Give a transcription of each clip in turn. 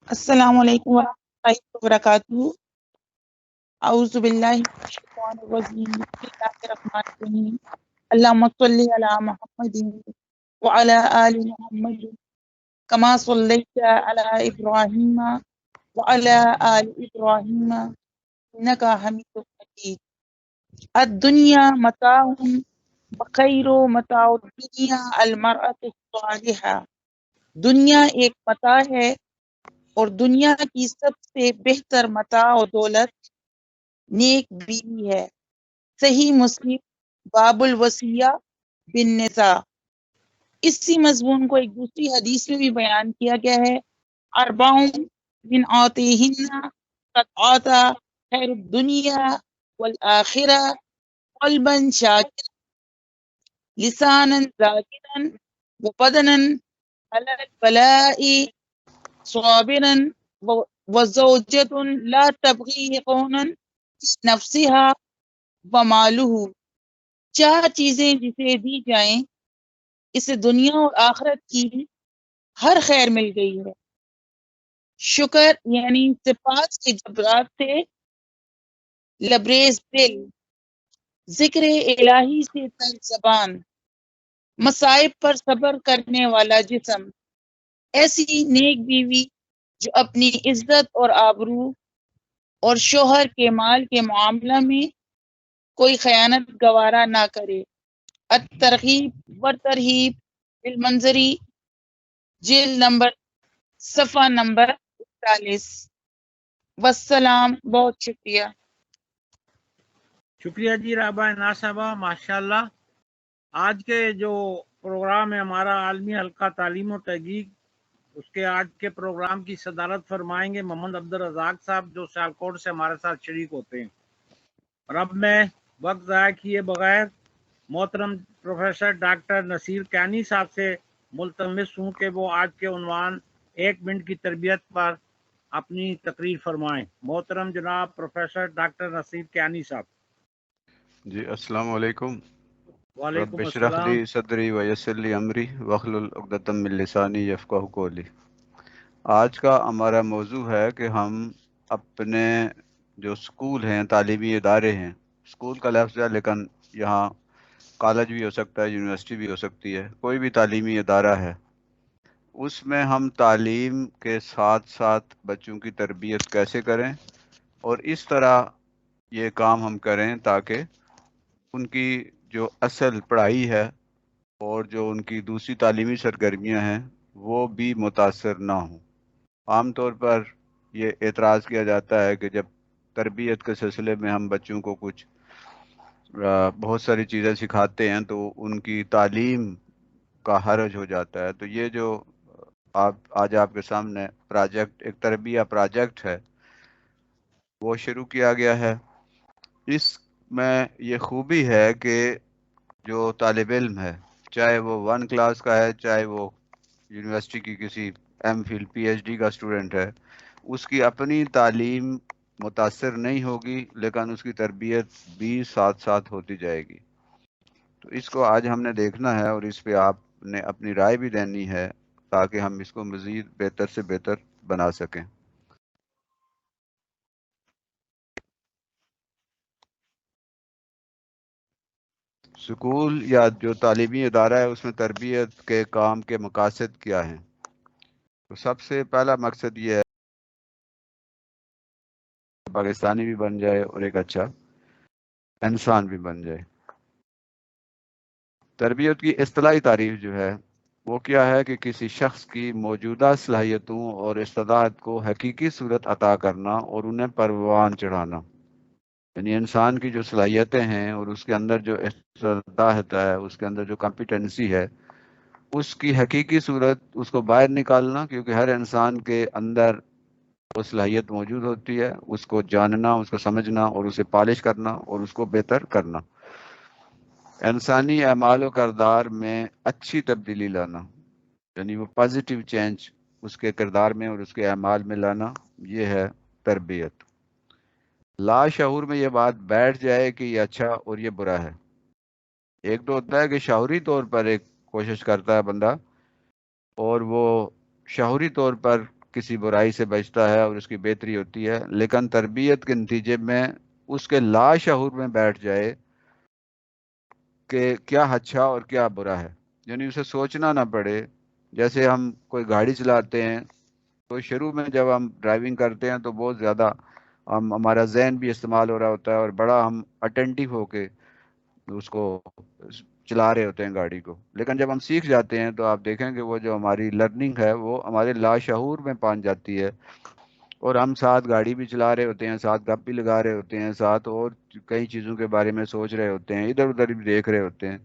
السلام علیکم ورحمۃ اللہ وبرکاتہ۔ اعوذ باللہ من الشیطان الرجیم، بسم اللہ الرحمن الرحیم۔ اللہم صلی علی محمد وعلی آل محمد کما صلیت علی ابراہیم وعلی آل ابراہیم انک حمید مجید۔ الدنیا متاع وخیر متاع الدنیا المرأة الصالحہ۔ دنیا ایک متاع ہے اور دنیا کی سب سے بہتر متاع و دولت نیک بیوی ہے۔ صحیح مسلم باب الوصیہ بن نساء۔ اسی مضمون کو ایک دوسری حدیث میں بھی بیان کیا گیا ہے۔ اربعون من آتیہن قد آتا خیر الدنیا والآخرہ قلبا شاکرا لسانا ذاکرا وبدنا علی البلاء صابرا وزوجۃ لا تبغی قونا نفسها ومالہ۔ چار چیزیں جسے دی جائیں اسے دنیا اور آخرت کی ہر خیر مل گئی ہے۔ شکر یعنی صفات کے جبرات سے لبریز دل، ذکر الہی سے تر زبان، مصائب پر صبر کرنے والا جسم۔ ایسی نیک بیوی جو اپنی عزت اور آبرو اور شوہر کے مال کے معاملہ میں کوئی خیانت گوارا نہ کرے۔ الترغیب و ترہیب بالمنظری، جلد نمبر صفحہ نمبر 41۔ والسلام، بہت شکریہ۔ شکریہ جی رابعہ ناز صاحبہ، ماشاءاللہ۔ آج کے جو پروگرام ہے ہمارا عالمی حلقہ تعلیم و تحقیق، اس کے آج کے پروگرام کی صدارت فرمائیں گے محمد عبدالرزاق صاحب، جو سیالکوٹ سے ہمارے ساتھ شریک ہوتے ہیں۔ اور اب میں وقت ضائع کیے بغیر محترم پروفیسر ڈاکٹر نصیر کیانی صاحب سے ملتمس ہوں کہ وہ آج کے عنوان 1 منٹ کی تربیت پر اپنی تقریر فرمائیں۔ محترم جناب پروفیسر ڈاکٹر نصیر کیانی صاحب۔ جی السلام علیکم۔ وعلیکم رب اشرح السلام۔ لی صدری ویسر لی امری واحلل عقدۃ من لسانی یفقہوا قولی۔ آج کا ہمارا موضوع ہے کہ ہم اپنے جو سکول ہیں، تعلیمی ادارے ہیں، سکول کا لفظ ہے لیکن یہاں کالج بھی ہو سکتا ہے، یونیورسٹی بھی ہو سکتی ہے، کوئی بھی تعلیمی ادارہ ہے، اس میں ہم تعلیم کے ساتھ ساتھ بچوں کی تربیت کیسے کریں، اور اس طرح یہ کام ہم کریں تاکہ ان کی جو اصل پڑھائی ہے اور جو ان کی دوسری تعلیمی سرگرمیاں ہیں وہ بھی متاثر نہ ہوں۔ عام طور پر یہ اعتراض کیا جاتا ہے کہ جب تربیت کے سلسلے میں ہم بچوں کو کچھ بہت ساری چیزیں سکھاتے ہیں تو ان کی تعلیم کا حرج ہو جاتا ہے۔ تو یہ جو آج آپ کے سامنے پروجیکٹ، ایک تربیہ پروجیکٹ ہے، وہ شروع کیا گیا ہے۔ اس میں یہ خوبی ہے کہ جو طالب علم ہے، چاہے وہ 1 کلاس کا ہے، چاہے وہ یونیورسٹی کی کسی M Phil P H D کا اسٹوڈنٹ ہے، اس کی اپنی تعلیم متاثر نہیں ہوگی لیکن اس کی تربیت بھی ساتھ ساتھ ہوتی جائے گی۔ تو اس کو آج ہم نے دیکھنا ہے اور اس پہ آپ نے اپنی رائے بھی دینی ہے تاکہ ہم اس کو مزید بہتر سے بہتر بنا سکیں۔ سکول یا جو تعلیمی ادارہ ہے اس میں تربیت کے کام کے مقاصد کیا ہیں؟ تو سب سے پہلا مقصد یہ ہے پاکستانی بھی بن جائے اور ایک اچھا انسان بھی بن جائے۔ تربیت کی اصطلاحی تعریف جو ہے وہ کیا ہے کہ کسی شخص کی موجودہ صلاحیتوں اور استعداد کو حقیقی صورت عطا کرنا اور انہیں پروان چڑھانا۔ یعنی انسان کی جو صلاحیتیں ہیں اور اس کے اندر جو استعداد ہے، اس کے اندر جو کمپیٹنسی ہے، اس کی حقیقی صورت اس کو باہر نکالنا، کیونکہ ہر انسان کے اندر وہ صلاحیت موجود ہوتی ہے، اس کو جاننا، اس کو سمجھنا اور اسے پالش کرنا اور اس کو بہتر کرنا۔ انسانی اعمال و کردار میں اچھی تبدیلی لانا، یعنی وہ پازیٹیو چینج اس کے کردار میں اور اس کے اعمال میں لانا، یہ ہے تربیت۔ لا شعور میں یہ بات بیٹھ جائے کہ یہ اچھا اور یہ برا ہے۔ ایک تو ہوتا ہے کہ شعوری طور پر ایک کوشش کرتا ہے بندہ، اور وہ شعوری طور پر کسی برائی سے بچتا ہے اور اس کی بہتری ہوتی ہے، لیکن تربیت کے نتیجے میں اس کے لاشعور میں بیٹھ جائے کہ کیا اچھا اور کیا برا ہے، یعنی اسے سوچنا نہ پڑے. جیسے ہم کوئی گاڑی چلاتے ہیں تو شروع میں جب ہم ڈرائیونگ کرتے ہیں تو بہت زیادہ ہمارا ذہن بھی استعمال ہو رہا ہوتا ہے اور بڑا ہم اٹینٹیو ہو کے اس کو چلا رہے ہوتے ہیں گاڑی کو. لیکن جب ہم سیکھ جاتے ہیں تو آپ دیکھیں کہ وہ جو ہماری لرننگ ہے وہ ہمارے لاشعور میں پہنچ جاتی ہے، اور ہم ساتھ گاڑی بھی چلا رہے ہوتے ہیں، ساتھ گپ بھی لگا رہے ہوتے ہیں، ساتھ اور کئی چیزوں کے بارے میں سوچ رہے ہوتے ہیں، ادھر ادھر بھی دیکھ رہے ہوتے ہیں.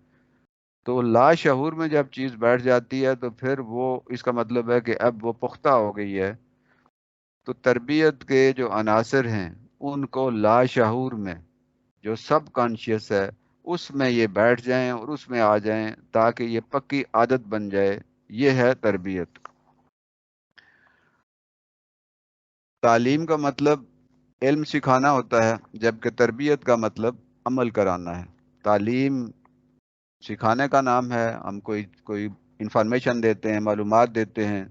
تو لاشعور میں جب چیز بیٹھ جاتی ہے تو پھر وہ اس کا مطلب ہے کہ اب وہ پختہ ہو گئی ہے. تو تربیت کے جو عناصر ہیں ان کو لاشعور میں جو سب کانشیس ہے اس میں یہ بیٹھ جائیں اور اس میں آ جائیں تاکہ یہ پکی عادت بن جائے. یہ ہے تربیت. تعلیم کا مطلب علم سکھانا ہوتا ہے، جبکہ تربیت کا مطلب عمل کرانا ہے. تعلیم سکھانے کا نام ہے، ہم کوئی انفارمیشن دیتے ہیں، معلومات دیتے ہیں،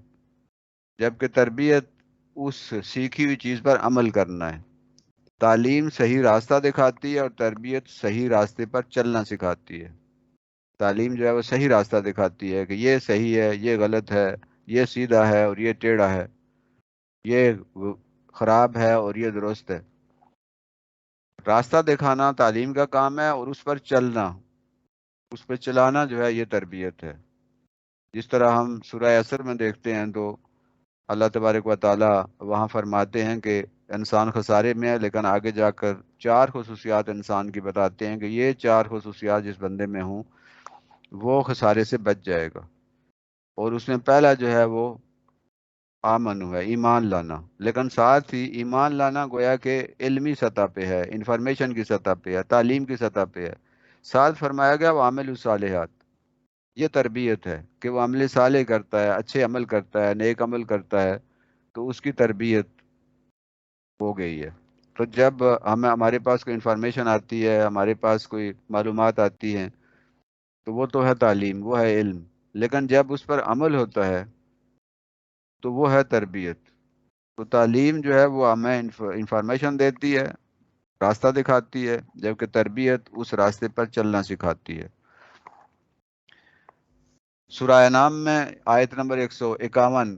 جبکہ تربیت اس سیکھی ہوئی چیز پر عمل کرنا ہے. تعلیم صحیح راستہ دکھاتی ہے اور تربیت صحیح راستے پر چلنا سکھاتی ہے. تعلیم جو ہے وہ صحیح راستہ دکھاتی ہے کہ یہ صحیح ہے، یہ غلط ہے، یہ سیدھا ہے اور یہ ٹیڑھا ہے، یہ خراب ہے اور یہ درست ہے. راستہ دکھانا تعلیم کا کام ہے اور اس پر چلنا، اس پہ چلانا جو ہے یہ تربیت ہے. جس طرح ہم سورہ عصر میں دیکھتے ہیں تو اللہ تبارک و تعالی وہاں فرماتے ہیں کہ انسان خسارے میں ہے، لیکن آگے جا کر 4 خصوصیات انسان کی بتاتے ہیں کہ یہ 4 خصوصیات جس بندے میں ہوں وہ خسارے سے بچ جائے گا. اور اس میں پہلا جو ہے وہ آمن ہے، ایمان لانا. لیکن ساتھ ہی ایمان لانا گویا کہ علمی سطح پہ ہے، انفارمیشن کی سطح پہ ہے، تعلیم کی سطح پہ ہے. ساتھ فرمایا گیا وہ عامل الصالحات. یہ تربیت ہے کہ وہ عمل صالح کرتا ہے، اچھے عمل کرتا ہے، نیک عمل کرتا ہے، تو اس کی تربیت ہو گئی ہے. تو جب ہمارے پاس کوئی انفارمیشن آتی ہے، ہمارے پاس کوئی معلومات آتی ہیں تو وہ تو ہے تعلیم، وہ ہے علم. لیکن جب اس پر عمل ہوتا ہے تو وہ ہے تربیت. تو تعلیم جو ہے وہ ہمیں انفارمیشن دیتی ہے، راستہ دکھاتی ہے، جبکہ تربیت اس راستے پر چلنا سکھاتی ہے. سورہ انعام میں آیت نمبر 151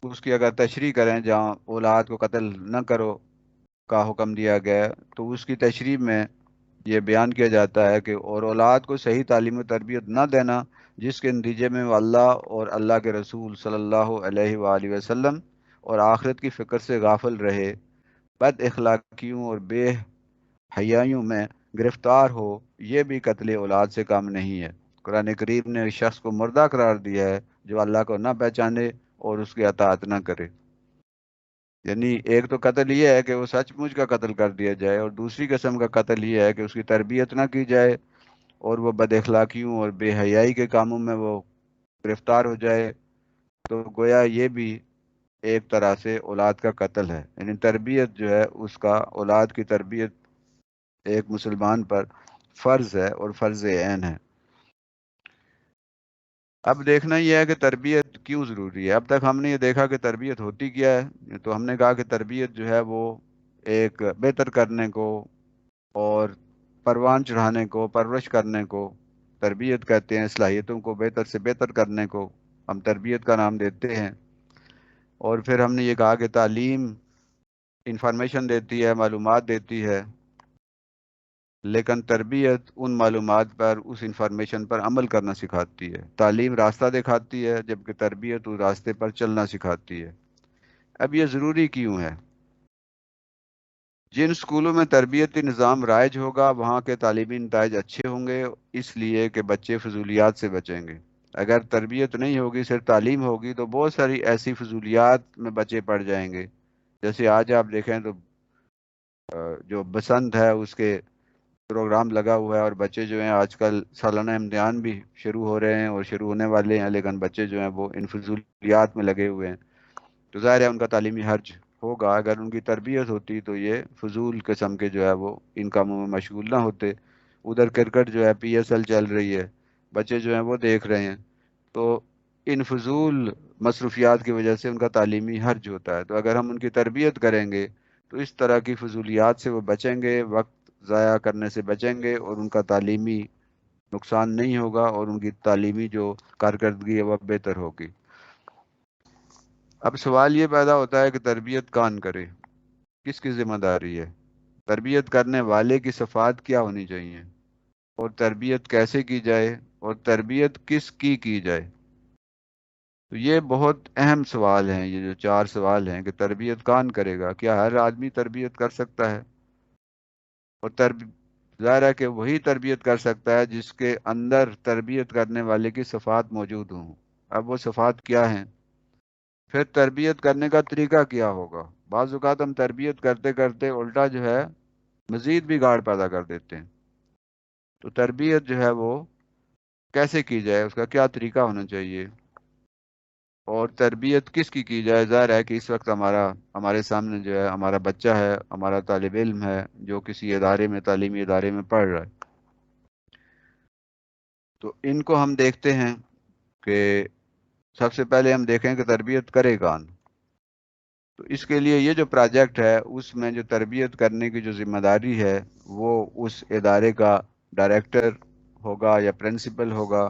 اس کی اگر تشریح کریں جہاں اولاد کو قتل نہ کرو کا حکم دیا گیا ہے، تو اس کی تشریح میں یہ بیان کیا جاتا ہے کہ اور اولاد کو صحیح تعلیم و تربیت نہ دینا جس کے نتیجے میں وہ اللہ اور اللہ کے رسول صلی اللہ علیہ وآلہ وسلم اور آخرت کی فکر سے غافل رہے، بد اخلاقیوں اور بے حیائیوں میں گرفتار ہو، یہ بھی قتل اولاد سے کم نہیں ہے. قرآن کریم نے اس شخص کو مردہ قرار دیا ہے جو اللہ کو نہ پہچانے اور اس کی اطاعت نہ کرے. یعنی ایک تو قتل یہ ہے کہ وہ سچ مچ کا قتل کر دیا جائے، اور دوسری قسم کا قتل یہ ہے کہ اس کی تربیت نہ کی جائے اور وہ بد اخلاقیوں اور بے حیائی کے کاموں میں وہ گرفتار ہو جائے. تو گویا یہ بھی ایک طرح سے اولاد کا قتل ہے. یعنی تربیت جو ہے اس کا، اولاد کی تربیت ایک مسلمان پر فرض ہے اور فرض عین ہے. اب دیکھنا یہ ہے کہ تربیت کیوں ضروری ہے. اب تک ہم نے یہ دیکھا کہ تربیت ہوتی کیا ہے. تو ہم نے کہا کہ تربیت جو ہے وہ ایک بہتر کرنے کو اور پروان چڑھانے کو، پرورش کرنے کو تربیت کہتے ہیں. صلاحیتوں کو بہتر سے بہتر کرنے کو ہم تربیت کا نام دیتے ہیں. اور پھر ہم نے یہ کہا کہ تعلیم انفارمیشن دیتی ہے، معلومات دیتی ہے، لیکن تربیت ان معلومات پر، اس انفارمیشن پر عمل کرنا سکھاتی ہے. تعلیم راستہ دکھاتی ہے جبکہ تربیت اس راستے پر چلنا سکھاتی ہے. اب یہ ضروری کیوں ہے؟ جن اسکولوں میں تربیتی نظام رائج ہوگا وہاں کے تعلیمی نتائج اچھے ہوں گے، اس لیے کہ بچے فضولیات سے بچیں گے. اگر تربیت نہیں ہوگی، صرف تعلیم ہوگی، تو بہت ساری ایسی فضولیات میں بچے پڑ جائیں گے. جیسے آج آپ دیکھیں تو جو بسنت ہے اس کے پروگرام لگا ہوا ہے، اور بچے جو ہیں آج کل سالانہ امتحان بھی شروع ہو رہے ہیں اور شروع ہونے والے ہیں، لیکن بچے جو ہیں وہ ان فضولیات میں لگے ہوئے ہیں. تو ظاہر ہے ان کا تعلیمی حرج ہوگا. اگر ان کی تربیت ہوتی تو یہ فضول قسم کے جو ہے وہ ان کاموں میں مشغول نہ ہوتے. ادھر کرکٹ جو ہے PSL چل رہی ہے، بچے جو ہیں وہ دیکھ رہے ہیں. تو ان فضول مصروفیات کی وجہ سے ان کا تعلیمی حرج ہوتا ہے. تو اگر ہم ان کی تربیت کریں گے تو اس طرح کی فضولیات سے وہ بچیں گے، وقت ضائع کرنے سے بچیں گے، اور ان کا تعلیمی نقصان نہیں ہوگا، اور ان کی تعلیمی جو کارکردگی ہے وہ بہتر ہوگی. اب سوال یہ پیدا ہوتا ہے کہ تربیت کون کرے، کس کی ذمہ داری ہے، تربیت کرنے والے کی صفات کیا ہونی چاہیے، اور تربیت کیسے کی جائے، اور تربیت کس کی جائے. تو یہ بہت اہم سوال ہیں، یہ جو 4 سوال ہیں کہ تربیت کون کرے گا. کیا ہر آدمی تربیت کر سکتا ہے؟ اور ظاہر ہے کہ وہی تربیت کر سکتا ہے جس کے اندر تربیت کرنے والے کی صفات موجود ہوں. اب وہ صفات کیا ہیں؟ پھر تربیت کرنے کا طریقہ کیا ہوگا؟ بعض اوقات ہم تربیت کرتے کرتے الٹا جو ہے مزید بگاڑ پیدا کر دیتے ہیں. تو تربیت جو ہے وہ کیسے کی جائے، اس کا کیا طریقہ ہونا چاہیے، اور تربیت کس کی جائے. ظاہر ہے کہ اس وقت ہمارے سامنے جو ہے ہمارا بچہ ہے، ہمارا طالب علم ہے جو کسی ادارے میں، تعلیمی ادارے میں پڑھ رہا ہے. تو ان کو ہم دیکھتے ہیں کہ سب سے پہلے ہم دیکھیں کہ تربیت کرے کون. تو اس کے لیے یہ جو پروجیکٹ ہے اس میں جو تربیت کرنے کی جو ذمہ داری ہے وہ اس ادارے کا ڈائریکٹر ہوگا یا پرنسپل ہوگا.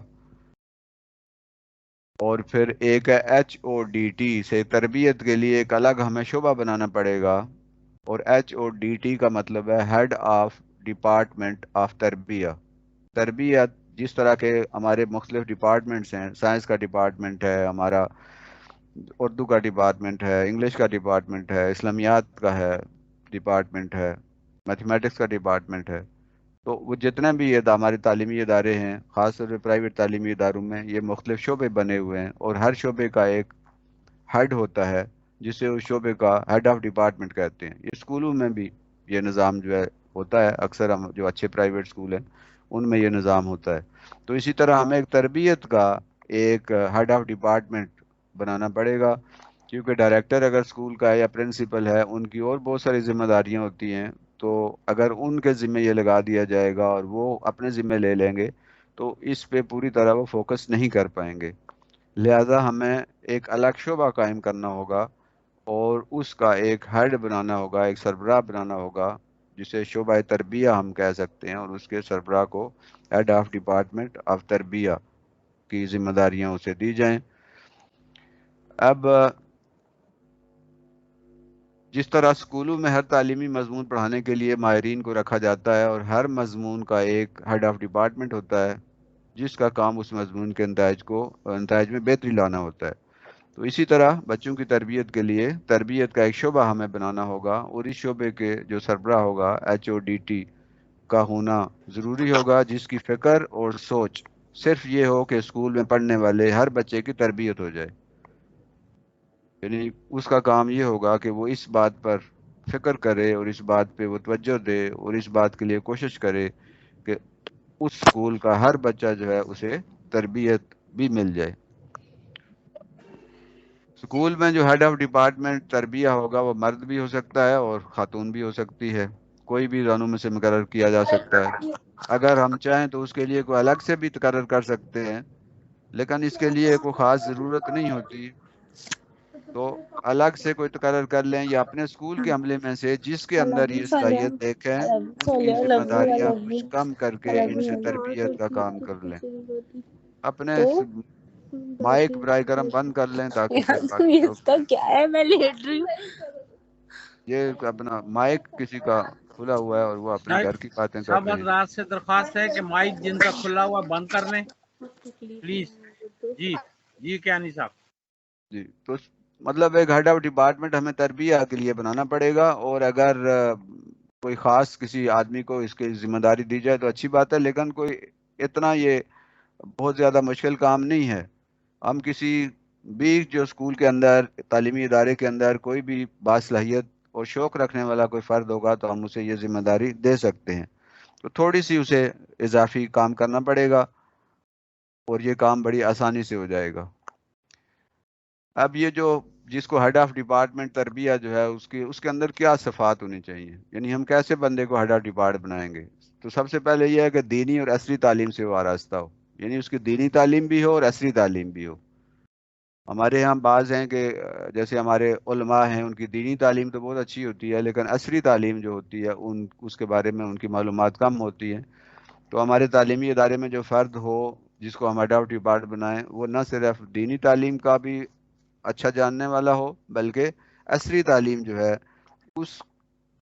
اور پھر ایک ہے HODT سے تربیت کے لیے ایک الگ ہمیں شعبہ بنانا پڑے گا. اور HODT کا مطلب ہے ہیڈ آف ڈپارٹمنٹ آف تربیہ. تربیت جس طرح کے ہمارے مختلف ڈپارٹمنٹس ہیں، سائنس کا ڈپارٹمنٹ ہے ہمارا، اردو کا ڈپارٹمنٹ ہے، انگلش کا ڈپارٹمنٹ ہے، اسلامیات کا ہے ڈپارٹمنٹ ہے، میتھمیٹکس کا ڈپارٹمنٹ ہے. تو وہ جتنے بھی ہمارے تعلیمی ادارے ہیں، خاص طور پہ پرائیویٹ تعلیمی اداروں میں یہ مختلف شعبے بنے ہوئے ہیں، اور ہر شعبے کا ایک ہیڈ ہوتا ہے جسے اس شعبے کا ہیڈ آف ڈپارٹمنٹ کہتے ہیں. یہ اسکولوں میں بھی یہ نظام جو ہے ہوتا ہے، اکثر ہم جو اچھے پرائیویٹ اسکول ہیں ان میں یہ نظام ہوتا ہے. تو اسی طرح ہمیں ایک تربیت کا ایک ہیڈ آف ڈپارٹمنٹ بنانا پڑے گا، کیونکہ ڈائریکٹر اگر اسکول کا ہے یا پرنسپل ہے ان کی اور بہت ساری ذمہ داریاں ہوتی ہیں. تو اگر ان کے ذمہ یہ لگا دیا جائے گا اور وہ اپنے ذمہ لے لیں گے تو اس پہ پوری طرح وہ فوکس نہیں کر پائیں گے. لہذا ہمیں ایک الگ شعبہ قائم کرنا ہوگا اور اس کا ایک ہیڈ بنانا ہوگا، ایک سربراہ بنانا ہوگا جسے شعبہ تربیہ ہم کہہ سکتے ہیں، اور اس کے سربراہ کو ہیڈ آف ڈپارٹمنٹ آف تربیہ کی ذمہ داریاں اسے دی جائیں. اب جس طرح اسکولوں میں ہر تعلیمی مضمون پڑھانے کے لیے ماہرین کو رکھا جاتا ہے اور ہر مضمون کا ایک ہیڈ آف ڈپارٹمنٹ ہوتا ہے جس کا کام اس مضمون کے نتائج میں بہتری لانا ہوتا ہے، تو اسی طرح بچوں کی تربیت کے لیے تربیت کا ایک شعبہ ہمیں بنانا ہوگا، اور اس شعبے کے جو سربراہ ہوگا HODT کا ہونا ضروری ہوگا، جس کی فکر اور سوچ صرف یہ ہو کہ اسکول میں پڑھنے والے ہر بچے کی تربیت ہو جائے. یعنی اس کا کام یہ ہوگا کہ وہ اس بات پر فکر کرے اور اس بات پہ وہ توجہ دے اور اس بات کے لیے کوشش کرے کہ اس اسکول کا ہر بچہ جو ہے اسے تربیت بھی مل جائے. اسکول میں جو ہیڈ آف ڈپارٹمنٹ تربیہ ہوگا وہ مرد بھی ہو سکتا ہے اور خاتون بھی ہو سکتی ہے، کوئی بھی دونوں میں سے مقرر کیا جا سکتا ہے. اگر ہم چاہیں تو اس کے لیے کوئی الگ سے بھی تقرر کر سکتے ہیں، لیکن اس کے لیے کوئی خاص ضرورت نہیں ہوتی. تو الگ سے کوئی تقرر کر لیں یا اپنے اسکول کے عملے میں سے جس کے اندر یہ صلاحیت دیکھیں ان کی ذمہ داریاں کچھ کم کر کے ان سے تربیت کا کام کر لیں. اپنے مائک برائے کرم بند کر لیں تاکہ پھر باقی لوگ اس کا کیا ہے، میں لیٹ رہی ہوں. یہ اپنا مائک کسی کا کھلا ہوا ہے اور وہ اپنے گھر کی باتیں کر سب رہے ہیں. حضرات سے درخواست ہے کہ مائک جن کا کھلا ہوا بند کر لیں پلیز. جی کیانی صاحب. جی تو مطلب ایک ہیڈ آف ڈپارٹمنٹ ہمیں تربیہ کے لیے بنانا پڑے گا، اور اگر کوئی خاص کسی آدمی کو اس کی ذمہ داری دی جائے تو اچھی بات ہے، لیکن کوئی اتنا یہ بہت زیادہ مشکل کام نہیں ہے. ہم کسی بھی جو اسکول کے اندر تعلیمی ادارے کے اندر کوئی بھی باصلاحیت اور شوق رکھنے والا کوئی فرد ہوگا تو ہم اسے یہ ذمہ داری دے سکتے ہیں. تو تھوڑی سی اسے اضافی کام کرنا پڑے گا اور یہ کام بڑی آسانی سے ہو جائے گا. اب یہ جو جس کو ہیڈ آف ڈپارٹمنٹ تربیہ جو ہے اس کے اندر کیا صفات ہونی چاہیے، یعنی ہم کیسے بندے کو ہیڈ آف ڈپارٹمنٹ بنائیں گے. تو سب سے پہلے یہ ہے کہ دینی اور عصری تعلیم سے وابستہ ہو، یعنی اس کی دینی تعلیم بھی ہو اور عصری تعلیم بھی ہو. ہمارے یہاں بعض ہیں کہ جیسے ہمارے علماء ہیں، ان کی دینی تعلیم تو بہت اچھی ہوتی ہے، لیکن عصری تعلیم جو ہوتی ہے اس کے بارے میں ان کی معلومات کم ہوتی ہیں. تو ہمارے تعلیمی ادارے میں جو فرد ہو جس کو ہم اڈاپٹی پارٹ بنائیں، وہ نہ صرف دینی تعلیم کا بھی اچھا جاننے والا ہو، بلکہ عصری تعلیم جو ہے اس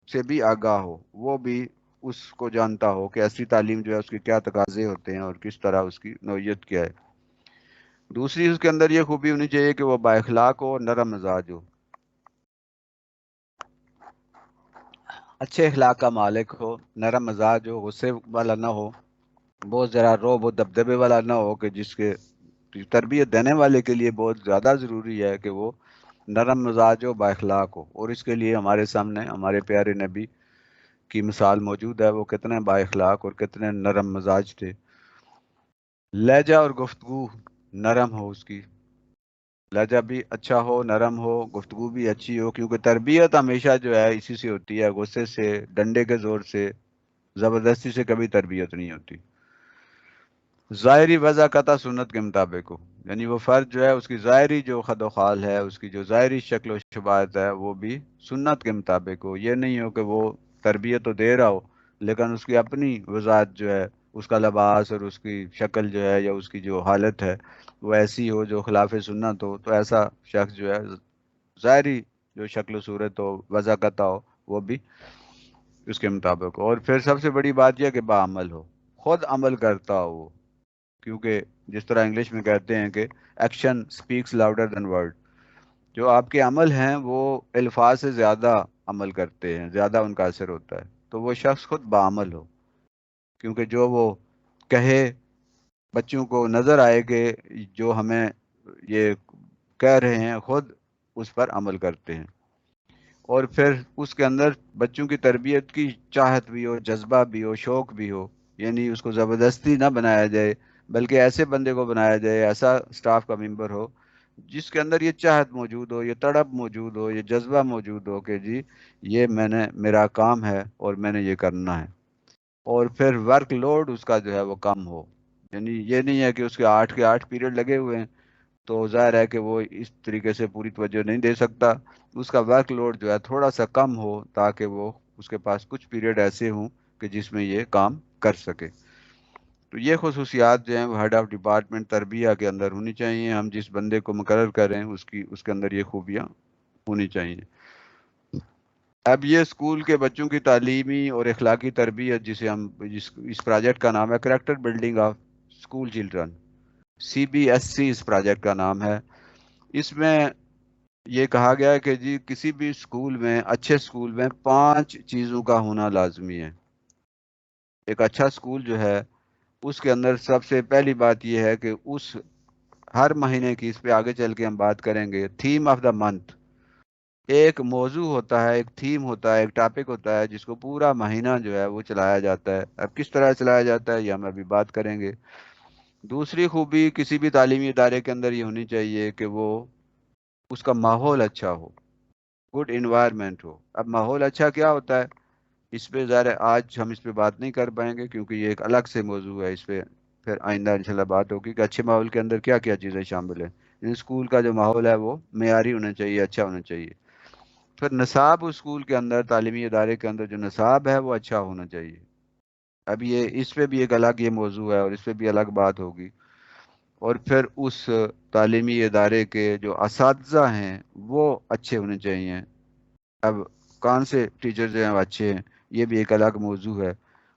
سے بھی آگاہ ہو، وہ بھی اس کو جانتا ہو کہ عصری تعلیم جو ہے اس کے کیا تقاضے ہوتے ہیں اور کس طرح اس کی نوعیت کیا ہے. دوسری اس کے اندر یہ خوبی ہونی چاہیے کہ وہ با اخلاق ہو، نرم مزاج ہو، اچھے اخلاق کا مالک ہو، نرم مزاج ہو، غصے والا نہ ہو، بہت ذرا روب و دبدبے والا نہ ہو، کہ جس کے تربیت دینے والے کے لیے بہت زیادہ ضروری ہے کہ وہ نرم مزاج ہو، با اخلاق ہو. اور اس کے لیے ہمارے سامنے ہمارے پیارے نبی کی مثال موجود ہے، وہ کتنے با اخلاق اور کتنے نرم مزاج تھے. لہجہ اور گفتگو نرم ہو، اس کی لہجہ بھی اچھا ہو، نرم ہو، گفتگو بھی اچھی ہو، کیونکہ تربیت ہمیشہ جو ہے اسی سے ہوتی ہے، غصے سے، ڈنڈے کے زور سے، زبردستی سے کبھی تربیت نہیں ہوتی. ظاہری وضع قطع سنت کے مطابق ہو، یعنی وہ فرد جو ہے اس کی ظاہری جو خد و خال ہے، اس کی جو ظاہری شکل و شباہت ہے، وہ بھی سنت کے مطابق ہو. یہ نہیں ہو کہ وہ تربیت تو دے رہا ہو لیکن اس کی اپنی وضاحت جو ہے، اس کا لباس اور اس کی شکل جو ہے یا اس کی جو حالت ہے وہ ایسی ہو جو خلاف سنت ہو. تو ایسا شخص جو ہے ظاہری جو شکل و صورت ہو، وضع قطع ہو، وہ بھی اس کے مطابق ہو. اور پھر سب سے بڑی بات یہ کہ باعمل ہو، خود عمل کرتا ہو وہ، کیونکہ جس طرح انگلش میں کہتے ہیں کہ action specs louder than word. جو آپ کے عمل ہیں وہ الفاظ سے زیادہ عمل کرتے ہیں، زیادہ ان کا اثر ہوتا ہے. تو وہ شخص خود باعمل ہو، کیونکہ جو وہ کہے بچوں کو نظر آئے کہ جو ہمیں یہ کہہ رہے ہیں خود اس پر عمل کرتے ہیں. اور پھر اس کے اندر بچوں کی تربیت کی چاہت بھی ہو، جذبہ بھی ہو، شوق بھی ہو، یعنی اس کو زبردستی نہ بنایا جائے بلکہ ایسے بندے کو بنایا جائے، ایسا سٹاف کا ممبر ہو جس کے اندر یہ چاہت موجود ہو، یہ تڑپ موجود ہو، یہ جذبہ موجود ہو کہ جی یہ میرا کام ہے اور میں نے یہ کرنا ہے. اور پھر ورک لوڈ اس کا جو ہے وہ کم ہو، یعنی یہ نہیں ہے کہ اس کے 8 کے 8 پیریڈ لگے ہوئے ہیں تو ظاہر ہے کہ وہ اس طریقے سے پوری توجہ نہیں دے سکتا. اس کا ورک لوڈ جو ہے تھوڑا سا کم ہو تاکہ وہ اس کے پاس کچھ پیریڈ ایسے ہوں کہ جس میں یہ کام کر سکے. تو یہ خصوصیات جو ہیں وہ ہیڈ آف ڈپارٹمنٹ تربیہ کے اندر ہونی چاہیے. ہم جس بندے کو مقرر کریں اس کے اندر یہ خوبیاں ہونی چاہیے. اب یہ اسکول کے بچوں کی تعلیمی اور اخلاقی تربیت جسے ہم اس پروجیکٹ کا نام ہے character building of school children, CBSC اس پروجیکٹ کا نام ہے. اس میں یہ کہا گیا ہے کہ جی کسی بھی اسکول میں، اچھے اسکول میں 5 چیزوں کا ہونا لازمی ہے. ایک اچھا اسکول جو ہے اس کے اندر سب سے پہلی بات یہ ہے کہ اس ہر مہینے کی، اس پہ آگے چل کے ہم بات کریں گے، تھیم آف دا منتھ، ایک موضوع ہوتا ہے، ایک تھیم ہوتا ہے، ایک ٹاپک ہوتا ہے جس کو پورا مہینہ جو ہے وہ چلایا جاتا ہے. اب کس طرح چلایا جاتا ہے یہ ہم ابھی بات کریں گے. دوسری خوبی کسی بھی تعلیمی ادارے کے اندر یہ ہونی چاہیے کہ وہ اس کا ماحول اچھا ہو، گڈ انوائرمنٹ ہو. اب ماحول اچھا کیا ہوتا ہے اس پہ ظاہر آج ہم اس پہ بات نہیں کر پائیں گے کیونکہ یہ ایک الگ سے موضوع ہے، اس پہ پھر آئندہ انشاءاللہ بات ہوگی کہ اچھے ماحول کے اندر کیا کیا چیزیں شامل ہیں. اسکول کا جو ماحول ہے وہ معیاری ہونا چاہیے، اچھا ہونا چاہیے. پھر نصاب اسکول کے اندر، تعلیمی ادارے کے اندر جو نصاب ہے وہ اچھا ہونا چاہیے. اب یہ اس پہ بھی ایک الگ یہ موضوع ہے اور اس پہ بھی الگ بات ہوگی. اور پھر اس تعلیمی ادارے کے جو اساتذہ ہیں وہ اچھے ہونے چاہیے. اب کون سے ٹیچر جو ہیں وہ اچھے ہیں یہ بھی ایک الگ موضوع ہے.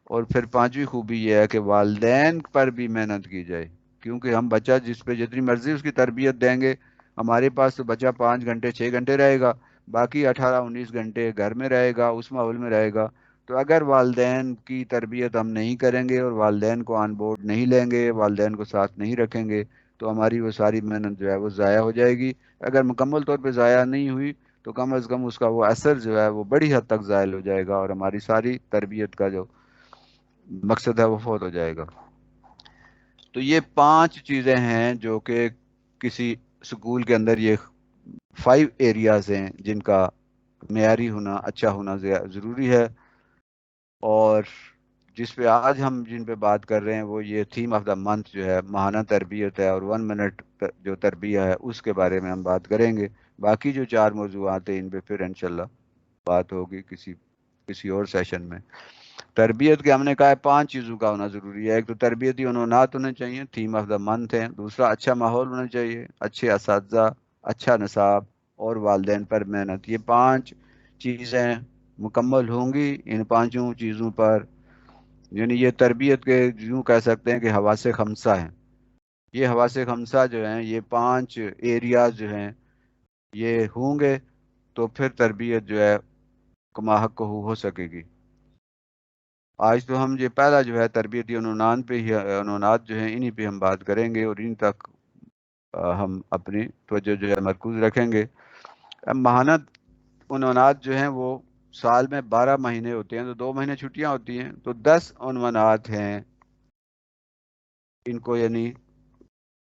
اور پھر 5ویں خوبی یہ ہے کہ والدین پر بھی محنت کی جائے، کیونکہ ہم بچہ جس پہ جتنی مرضی اس کی تربیت دیں گے، ہمارے پاس تو بچہ 5 گھنٹے 6 گھنٹے رہے گا، باقی 18-19 گھنٹے گھر میں رہے گا، اس ماحول میں رہے گا. تو اگر والدین کی تربیت ہم نہیں کریں گے اور والدین کو آن بورڈ نہیں لیں گے، والدین کو ساتھ نہیں رکھیں گے، تو ہماری وہ ساری محنت جو ہے وہ ضائع ہو جائے گی. اگر مکمل طور پہ ضائع نہیں ہوئی تو کم از کم اس کا وہ اثر جو ہے وہ بڑی حد تک زائل ہو جائے گا اور ہماری ساری تربیت کا جو مقصد ہے وہ فوت ہو جائے گا. تو یہ 5 چیزیں ہیں جو کہ کسی سکول کے اندر یہ 5 ایریاز ہیں جن کا معیاری ہونا، اچھا ہونا ضروری ہے. اور جس پہ آج ہم جن پہ بات کر رہے ہیں وہ یہ تھیم آف دا منتھ جو ہے ماہانہ تربیت ہے، اور 1 منٹ جو تربیہ ہے اس کے بارے میں ہم بات کریں گے. باقی جو 4 موضوعات ہیں ان پہ پھر انشاءاللہ بات ہوگی کسی اور سیشن میں. تربیت کے ہم نے کہا ہے 5 چیزوں کا ہونا ضروری ہے. ایک تو تربیتی عنوانات ہونے چاہیے، تھیم آف دا منتھ ہے. دوسرا اچھا ماحول ہونا چاہیے، اچھے اساتذہ، اچھا نصاب اور والدین پر محنت. یہ 5 چیزیں مکمل ہوں گی. ان 5 چیزوں پر یعنی یہ تربیت کے یوں کہہ سکتے ہیں کہ حواس خمسہ ہیں. یہ حواس خمسہ جو ہیں، یہ 5 ایریاز جو ہیں یہ ہوں گے تو پھر تربیت جو ہے کما حق ہو سکے گی. آج تو ہم یہ پہلا جو ہے تربیتی عنوان پہ ہی عنوانات جو ہیں انہی پہ ہم بات کریں گے اور ان تک ہم اپنی توجہ جو ہے مرکوز رکھیں گے. ماہانہ عنوانات جو ہیں وہ سال میں 12 مہینے ہوتے ہیں، تو 2 مہینے چھٹیاں ہوتی ہیں، تو 10 عنوانات ہیں. ان کو یعنی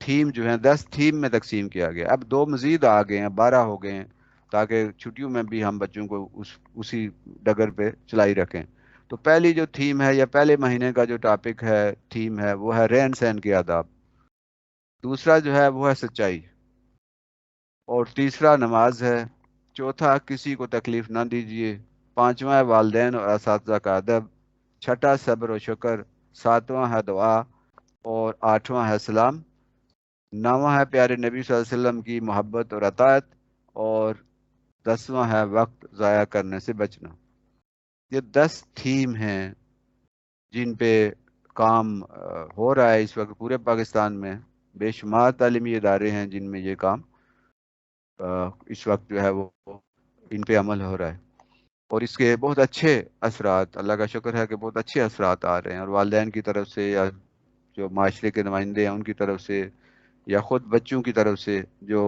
تھیم جو ہیں 10 تھیم میں تقسیم کیا گیا. اب 2 مزید آ گئے ہیں، 12 ہو گئے ہیں، تاکہ چھٹیوں میں بھی ہم بچوں کو اسی ڈگر پہ چلائی رکھیں. تو پہلی جو تھیم ہے یا پہلے مہینے کا جو ٹاپک ہے، تھیم ہے، وہ ہے رہن سہن کے آداب. دوسرا جو ہے وہ ہے سچائی، اور تیسرا نماز ہے. چوتھا کسی کو تکلیف نہ دیجیے. پانچواں ہے والدین اور اساتذہ کا ادب. چھٹا صبر و شکر. ساتواں ہے دعا، اور آٹھواں ہے سلام. نواں ہے پیارے نبی صلی اللہ علیہ وسلم کی محبت اور اطاعت، اور 10واں ہے وقت ضائع کرنے سے بچنا. یہ 10 تھیم ہیں جن پہ کام ہو رہا ہے اس وقت پورے پاکستان میں. بے شمار تعلیمی ادارے ہیں جن میں یہ کام اس وقت جو ہے وہ ان پہ عمل ہو رہا ہے، اور اس کے بہت اچھے اثرات، اللہ کا شکر ہے کہ بہت اچھے اثرات آ رہے ہیں. اور والدین کی طرف سے یا جو معاشرے کے نمائندے ہیں ان کی طرف سے یا خود بچوں کی طرف سے جو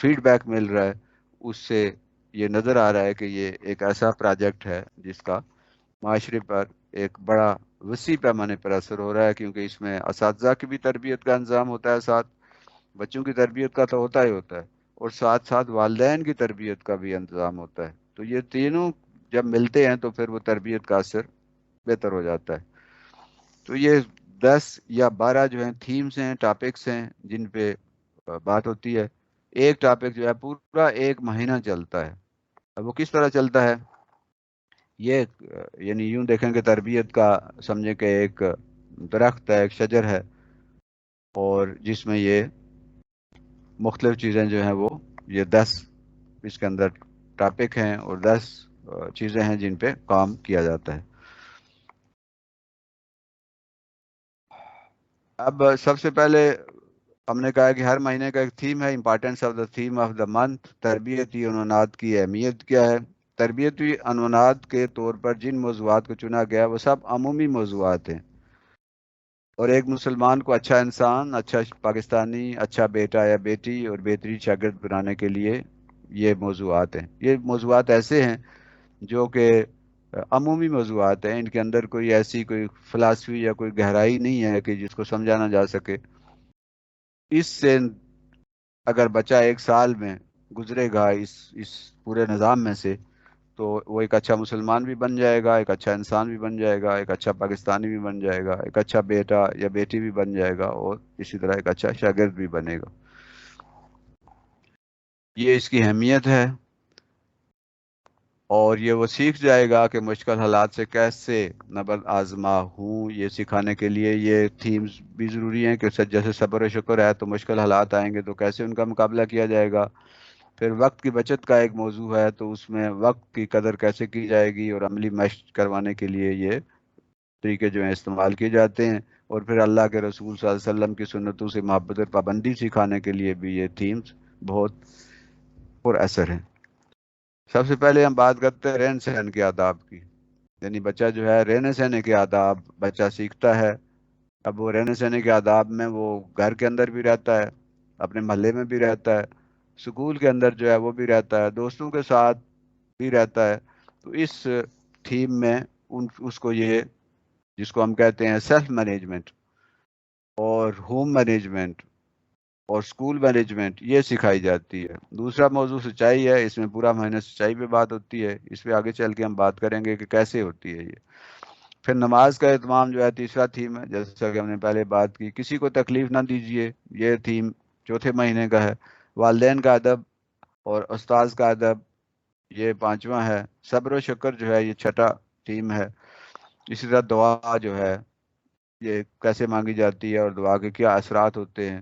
فیڈ بیک مل رہا ہے اس سے یہ نظر آ رہا ہے کہ یہ ایک ایسا پروجیکٹ ہے جس کا معاشرے پر ایک بڑا وسیع پیمانے پر اثر ہو رہا ہے. کیونکہ اس میں اساتذہ کی بھی تربیت کا انتظام ہوتا ہے، ساتھ بچوں کی تربیت کا تو ہوتا ہی ہوتا ہے، اور ساتھ ساتھ والدین کی تربیت کا بھی انتظام ہوتا ہے. تو یہ تینوں جب ملتے ہیں تو پھر وہ تربیت کا اثر بہتر ہو جاتا ہے. تو یہ 10 یا 12 جو ہیں تھیمز ہیں، ٹاپکس ہیں جن پہ بات ہوتی ہے. ایک ٹاپک جو ہے پورا 1 مہینہ چلتا ہے. اب وہ کس طرح چلتا ہے؟ یہ یعنی یوں دیکھیں کہ تربیت کا سمجھیں کہ ایک درخت ہے، ایک شجر ہے، اور جس میں یہ مختلف چیزیں جو ہیں وہ یہ 10 اس کے اندر ٹاپک ہیں اور 10 چیزیں ہیں جن پہ کام کیا جاتا ہے. اب سب سے پہلے ہم نے کہا کہ ہر مہینے کا ایک تھیم ہے. Importance of the theme of the month. تربیتی عنوانات کی اہمیت کیا ہے؟ تربیتی عنوانات کے طور پر جن موضوعات کو چنا گیا وہ سب عمومی موضوعات ہیں، اور ایک مسلمان کو اچھا انسان، اچھا پاکستانی، اچھا بیٹا یا بیٹی اور بہترین شاگرد بنانے کے لیے یہ موضوعات ہیں. یہ موضوعات ایسے ہیں جو کہ عمومی موضوعات ہیں. ان کے اندر کوئی ایسی کوئی فلسفی یا کوئی گہرائی نہیں ہے کہ جس کو سمجھا نہ جا سکے. اس سے اگر بچہ 1 سال میں گزرے گا اس پورے نظام میں سے تو وہ ایک اچھا مسلمان بھی بن جائے گا، ایک اچھا انسان بھی بن جائے گا، ایک اچھا پاکستانی بھی بن جائے گا، ایک اچھا بیٹا یا بیٹی بھی بن جائے گا، اور اسی طرح ایک اچھا شاگرد بھی بنے گا. یہ اس کی اہمیت ہے، اور یہ وہ سیکھ جائے گا کہ مشکل حالات سے کیسے نبرد آزما ہوں. یہ سکھانے کے لیے یہ تھیمز بھی ضروری ہیں کہ جیسے صبر و شکر ہے تو مشکل حالات آئیں گے تو کیسے ان کا مقابلہ کیا جائے گا. پھر وقت کی بچت کا ایک موضوع ہے تو اس میں وقت کی قدر کیسے کی جائے گی، اور عملی مشق کروانے کے لیے یہ طریقے جو ہیں استعمال کیے جاتے ہیں. اور پھر اللہ کے رسول صلی اللہ علیہ وسلم کی سنتوں سے محبت اور پابندی سکھانے کے لیے بھی یہ تھیمز بہت پر اثر ہیں. سب سے پہلے ہم بات کرتے ہیں رہن سہن کے آداب کی. یعنی بچہ جو ہے رہنے سہنے کے آداب بچہ سیکھتا ہے. اب وہ رہنے سہنے کے آداب میں وہ گھر کے اندر بھی رہتا ہے، اپنے محلے میں بھی رہتا ہے، سکول کے اندر جو ہے وہ بھی رہتا ہے، دوستوں کے ساتھ بھی رہتا ہے. تو اس تھیم میں اس کو یہ جس کو ہم کہتے ہیں سیلف مینجمنٹ اور ہوم مینجمنٹ اور سکول مینجمنٹ یہ سکھائی جاتی ہے. دوسرا موضوع سچائی ہے. اس میں پورا مہینہ سچائی پہ بات ہوتی ہے. اس پہ آگے چل کے ہم بات کریں گے کہ کیسے ہوتی ہے یہ. پھر نماز کا اہتمام جو ہے تیسرا تھیم ہے، جیسا کہ ہم نے پہلے بات کی، کسی کو تکلیف نہ دیجیے، یہ تھیم چوتھے مہینے کا ہے۔ والدین کا ادب اور استاذ کا ادب یہ پانچواں ہے۔ صبر و شکر جو ہے یہ چھٹا تھیم ہے۔ اسی طرح دعا جو ہے یہ کیسے مانگی جاتی ہے اور دعا کے کیا اثرات ہوتے ہیں،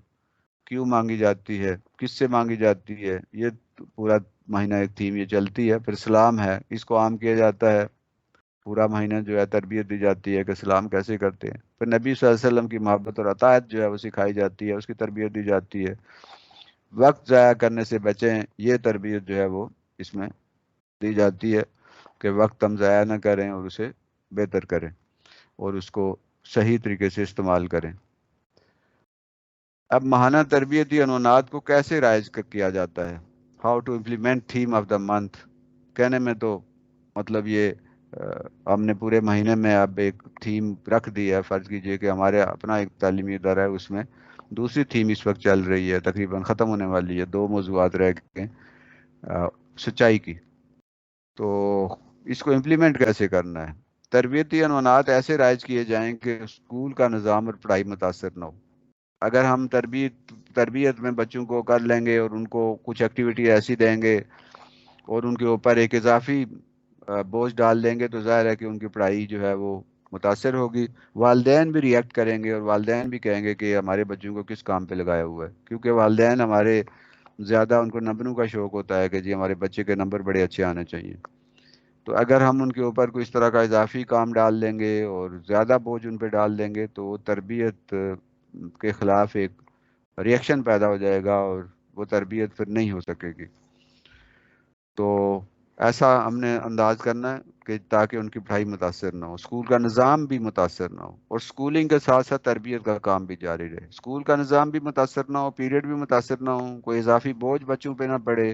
کیوں مانگی جاتی ہے، کس سے مانگی جاتی ہے، یہ پورا مہینہ ایک تھیم یہ چلتی ہے۔ پھر سلام ہے، اس کو عام کیا جاتا ہے، پورا مہینہ جو ہے تربیت دی جاتی ہے کہ سلام کیسے کرتے ہیں۔ پھر نبی صلی اللہ علیہ وسلم کی محبت اور اطاعت جو ہے وہ سکھائی جاتی ہے، اس کی تربیت دی جاتی ہے۔ وقت ضائع کرنے سے بچیں، یہ تربیت جو ہے وہ اس میں دی جاتی ہے کہ وقت ہم ضائع نہ کریں اور اسے بہتر کریں اور اس کو صحیح طریقے سے استعمال کریں۔ اب ماہانہ تربیتی عنوانات کو کیسے رائج کیا جاتا ہے؟ How to implement theme of the month. کہنے میں تو مطلب یہ ہم نے پورے مہینے میں اب ایک تھیم رکھ دی ہے۔ فرض کیجئے کہ ہمارے اپنا ایک تعلیمی ادارہ ہے، اس میں دوسری تھیم اس وقت چل رہی ہے، تقریباً ختم ہونے والی ہے، 2 موضوعات رہ گئے سچائی کی۔ تو اس کو امپلیمنٹ کیسے کرنا ہے؟ تربیتی عنوانات ایسے رائج کیے جائیں کہ اسکول کا نظام اور پڑھائی متاثر نہ ہو۔ اگر ہم تربیت میں بچوں کو کر لیں گے اور ان کو کچھ ایکٹیویٹی ایسی دیں گے اور ان کے اوپر ایک اضافی بوجھ ڈال دیں گے تو ظاہر ہے کہ ان کی پڑھائی جو ہے وہ متاثر ہوگی۔ والدین بھی ریئیکٹ کریں گے اور والدین بھی کہیں گے کہ ہمارے بچوں کو کس کام پہ لگایا ہوا ہے، کیونکہ والدین ہمارے زیادہ ان کو نمبروں کا شوق ہوتا ہے کہ جی ہمارے بچے کے نمبر بڑے اچھے آنے چاہیے۔ تو اگر ہم ان کے اوپر کوئی اس طرح کا اضافی کام ڈال دیں گے اور زیادہ بوجھ ان پہ ڈال دیں گے تو تربیت کے خلاف ایک ریئیکشن پیدا ہو جائے گا اور وہ تربیت پھر نہیں ہو سکے گی۔ تو ایسا ہم نے انداز کرنا ہے کہ تاکہ ان کی پڑھائی متاثر نہ ہو، اسکول کا نظام بھی متاثر نہ ہو، اور اسکولنگ کے ساتھ ساتھ تربیت کا کام بھی جاری رہے۔ اسکول کا نظام بھی متاثر نہ ہو، پیریڈ بھی متاثر نہ ہو، کوئی اضافی بوجھ بچوں پہ نہ پڑے،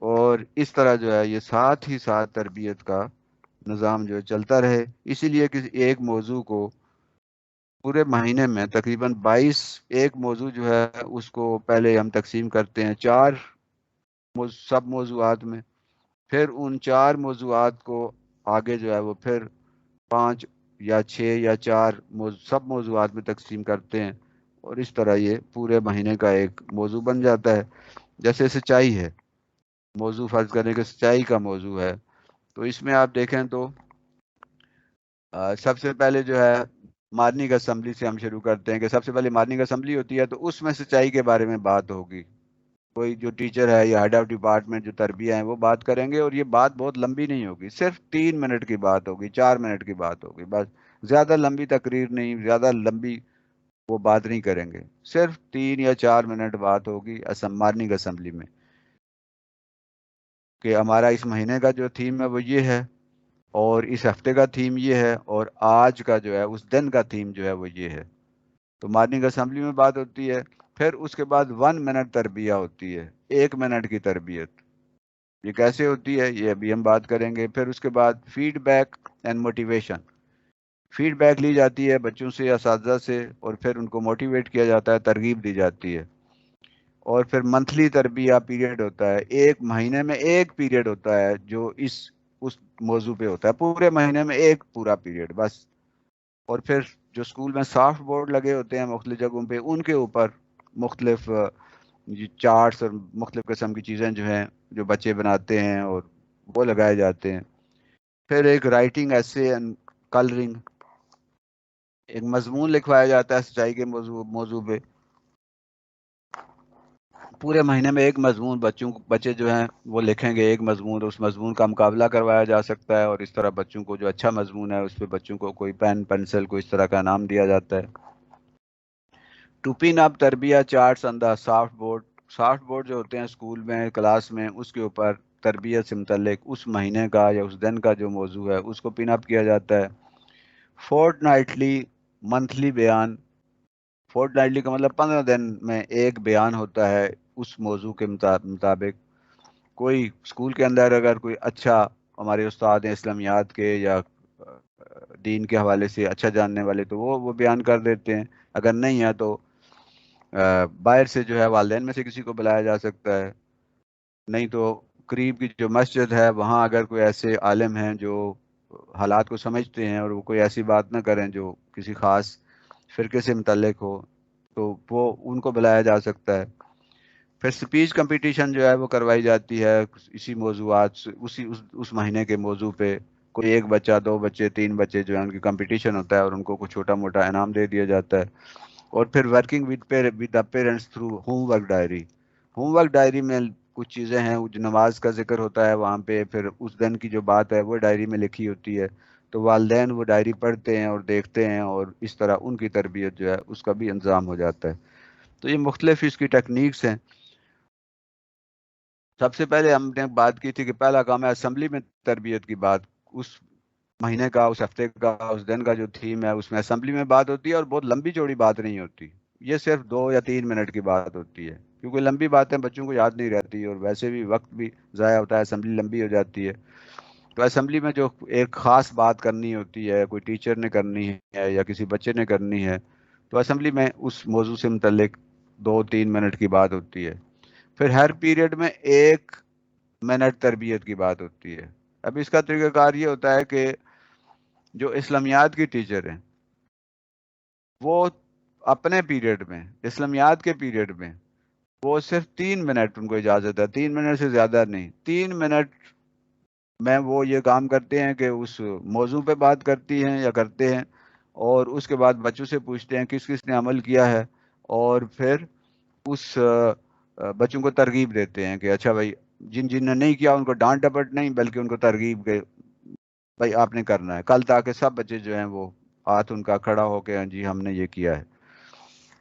اور اس طرح جو ہے یہ ساتھ ہی ساتھ تربیت کا نظام جو ہے چلتا رہے۔ اسی لیے کسی ایک موضوع کو پورے مہینے میں تقریباً 22 ایک موضوع جو ہے اس کو پہلے ہم تقسیم کرتے ہیں 4 سب موضوعات میں، پھر ان 4 موضوعات کو آگے جو ہے وہ پھر 5 یا 6 یا 4 سب موضوعات میں تقسیم کرتے ہیں، اور اس طرح یہ پورے مہینے کا ایک موضوع بن جاتا ہے۔ جیسے سچائی ہے، موضوع فرض کرنے کے سچائی کا موضوع ہے، تو اس میں آپ دیکھیں تو سب سے پہلے جو ہے مارننگ اسمبلی سے ہم شروع کرتے ہیں کہ سب سے پہلے مارننگ اسمبلی ہوتی ہے، تو اس میں سچائی کے بارے میں بات ہوگی۔ کوئی جو ٹیچر ہے یا ہیڈ آف ڈپارٹمنٹ جو تربیہ ہیں وہ بات کریں گے، اور یہ بات بہت لمبی نہیں ہوگی، صرف 3 منٹ کی بات ہوگی، 4 منٹ کی بات ہوگی، بس زیادہ لمبی تقریر نہیں، زیادہ لمبی وہ بات نہیں کریں گے، صرف 3 یا 4 منٹ بات ہوگی مارننگ اسمبلی میں کہ ہمارا اس مہینے کا جو تھیم ہے وہ یہ ہے، اور اس ہفتے کا تھیم یہ ہے، اور آج کا جو ہے اس دن کا تھیم جو ہے وہ یہ ہے۔ تو مارننگ اسمبلی میں بات ہوتی ہے، پھر اس کے بعد 1 منٹ تربیہ ہوتی ہے، 1 منٹ کی تربیت۔ یہ کیسے ہوتی ہے یہ ابھی ہم بات کریں گے۔ پھر اس کے بعد feedback and motivation, feedback لی جاتی ہے بچوں سے، اساتذہ سے، اور پھر ان کو موٹیویٹ کیا جاتا ہے، ترغیب دی جاتی ہے۔ اور پھر منتھلی تربیہ پیریڈ ہوتا ہے، ایک مہینے میں ایک پیریڈ ہوتا ہے جو اس موضوع پہ ہوتا ہے، پورے مہینے میں ایک پورا پیریڈ بس۔ اور پھر جو اسکول میں سافٹ بورڈ لگے ہوتے ہیں مختلف جگہوں پہ، ان کے اوپر مختلف چارٹس اور مختلف قسم کی چیزیں جو ہیں جو بچے بناتے ہیں اور وہ لگائے جاتے ہیں۔ پھر ایک رائٹنگ ایسے اینڈ کلرنگ، ایک مضمون لکھوایا جاتا ہے سچائی کے موضوع پہ، پورے مہینے میں ایک مضمون بچے جو ہیں وہ لکھیں گے، ایک مضمون، اس مضمون کا مقابلہ کروایا جا سکتا ہے، اور اس طرح بچوں کو جو اچھا مضمون ہے اس پہ بچوں کو کوئی پین پنسل کوئی اس طرح کا انعام دیا جاتا ہے۔ ٹو پن اپ تربیہ charts on the soft board, soft board جو ہوتے ہیں اسکول میں کلاس میں، اس کے اوپر تربیت سے متعلق اس مہینے کا یا اس دن کا جو موضوع ہے اس کو پن اپ کیا جاتا ہے۔ فورٹ نائٹلی منتھلی بیان، فورٹ نائٹلی کا مطلب 15 دن میں ایک بیان ہوتا ہے اس موضوع کے مطابق۔ کوئی اسکول کے اندر اگر کوئی اچھا ہمارے استاد ہیں اسلامیات کے یا دین کے حوالے سے اچھا جاننے والے تو وہ بیان کر دیتے ہیں، اگر نہیں ہے تو باہر سے جو ہے والدین میں سے کسی کو بلایا جا سکتا ہے، نہیں تو قریب کی جو مسجد ہے وہاں اگر کوئی ایسے عالم ہیں جو حالات کو سمجھتے ہیں اور وہ کوئی ایسی بات نہ کریں جو کسی خاص فرقے سے متعلق ہو، تو وہ ان کو بلایا جا سکتا ہے۔ پھر سپیچ کمپٹیشن جو ہے وہ کروائی جاتی ہے اسی موضوعات سے، اس مہینے کے موضوع پہ کوئی ایک بچہ، دو بچے، تین بچے جو ہے ان کی کمپٹیشن ہوتا ہے اور ان کو کچھ چھوٹا موٹا انعام دے دیا جاتا ہے۔ اور پھر working with the parents through home work diary. Home work diary میں کچھ چیزیں ہیں، جو نماز کا ذکر ہوتا ہے وہاں پہ، پھر اس دن کی جو بات ہے وہ ڈائری میں لکھی ہوتی ہے، تو والدین وہ ڈائری پڑھتے ہیں اور دیکھتے ہیں، اور اس طرح ان کی تربیت جو ہے اس کا بھی انتظام ہو جاتا ہے۔ تو یہ مختلف اس کی ٹیکنیکس ہیں۔ سب سے پہلے ہم نے بات کی تھی کہ پہلا کام ہے اسمبلی میں تربیت کی بات۔ اس مہینے کا، اس ہفتے کا، اس دن کا جو تھیم ہے اس میں اسمبلی میں بات ہوتی ہے، اور بہت لمبی چوڑی بات نہیں ہوتی، یہ صرف 2 یا 3 منٹ کی بات ہوتی ہے، کیونکہ لمبی باتیں بچوں کو یاد نہیں رہتی اور ویسے بھی وقت بھی ضائع ہوتا ہے، اسمبلی لمبی ہو جاتی ہے۔ تو اسمبلی میں جو ایک خاص بات کرنی ہوتی ہے، کوئی ٹیچر نے کرنی ہے یا کسی بچے نے کرنی ہے، تو اسمبلی میں اس موضوع سے متعلق 2-3 منٹ کی بات ہوتی ہے۔ پھر ہر پیریڈ میں 1 منٹ تربیت کی بات ہوتی ہے۔ اب اس کا طریقہ کار یہ ہوتا ہے کہ جو اسلامیات کی ٹیچر ہیں وہ اپنے پیریڈ میں، اسلامیات کے پیریڈ میں، وہ صرف 3 منٹ ان کو اجازت ہے، 3 منٹ سے زیادہ نہیں، 3 منٹ میں وہ یہ کام کرتے ہیں کہ اس موضوع پہ بات کرتی ہیں یا کرتے ہیں، اور اس کے بعد بچوں سے پوچھتے ہیں کس کس نے عمل کیا ہے، اور پھر اس بچوں کو ترغیب دیتے ہیں کہ اچھا بھائی، جن جن نے نہیں کیا ان کو ڈانٹ ڈپٹ نہیں، بلکہ ان کو ترغیب کے بھائی آپ نے کرنا ہے کل، تاکہ سب بچے جو ہیں وہ ہاتھ ان کا کھڑا ہو کے جی ہم نے یہ کیا ہے۔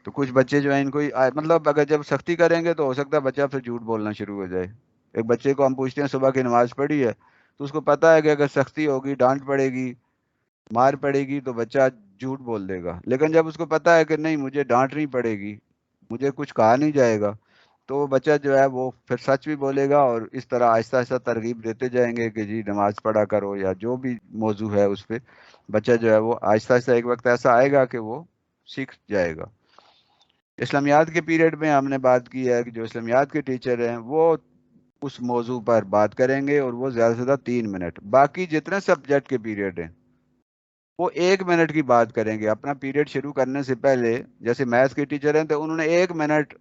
تو کچھ بچے جو ہیں ان کو مطلب اگر جب سختی کریں گے تو ہو سکتا ہے بچہ پھر جھوٹ بولنا شروع ہو جائے۔ ایک بچے کو ہم پوچھتے ہیں صبح کی نماز پڑھی ہے، تو اس کو پتا ہے کہ اگر سختی ہوگی، ڈانٹ پڑے گی، مار پڑے گی، تو بچہ جھوٹ بول دے گا۔ لیکن جب اس کو پتا ہے کہ نہیں، مجھے ڈانٹ نہیں پڑے گی، مجھے کچھ کہا نہیں جائے گا، تو وہ بچہ جو ہے وہ پھر سچ بھی بولے گا، اور اس طرح آہستہ آہستہ ترغیب دیتے جائیں گے کہ جی نماز پڑھا کرو، یا جو بھی موضوع ہے اس پہ بچہ جو ہے وہ آہستہ آہستہ ایک وقت ایسا آئے گا کہ وہ سیکھ جائے گا۔ اسلامیات کے پیریڈ میں ہم نے بات کی ہے کہ جو اسلامیات کے ٹیچر ہیں وہ اس موضوع پر بات کریں گے، اور وہ زیادہ سے زیادہ 3 منٹ۔ باقی جتنے سبجیکٹ کے پیریڈ ہیں وہ 1 منٹ کی بات کریں گے۔ اپنا پیریڈ شروع کرنے سے پہلے، جیسے میتھس کے ٹیچر ہیں تو انہوں نے 1 منٹ،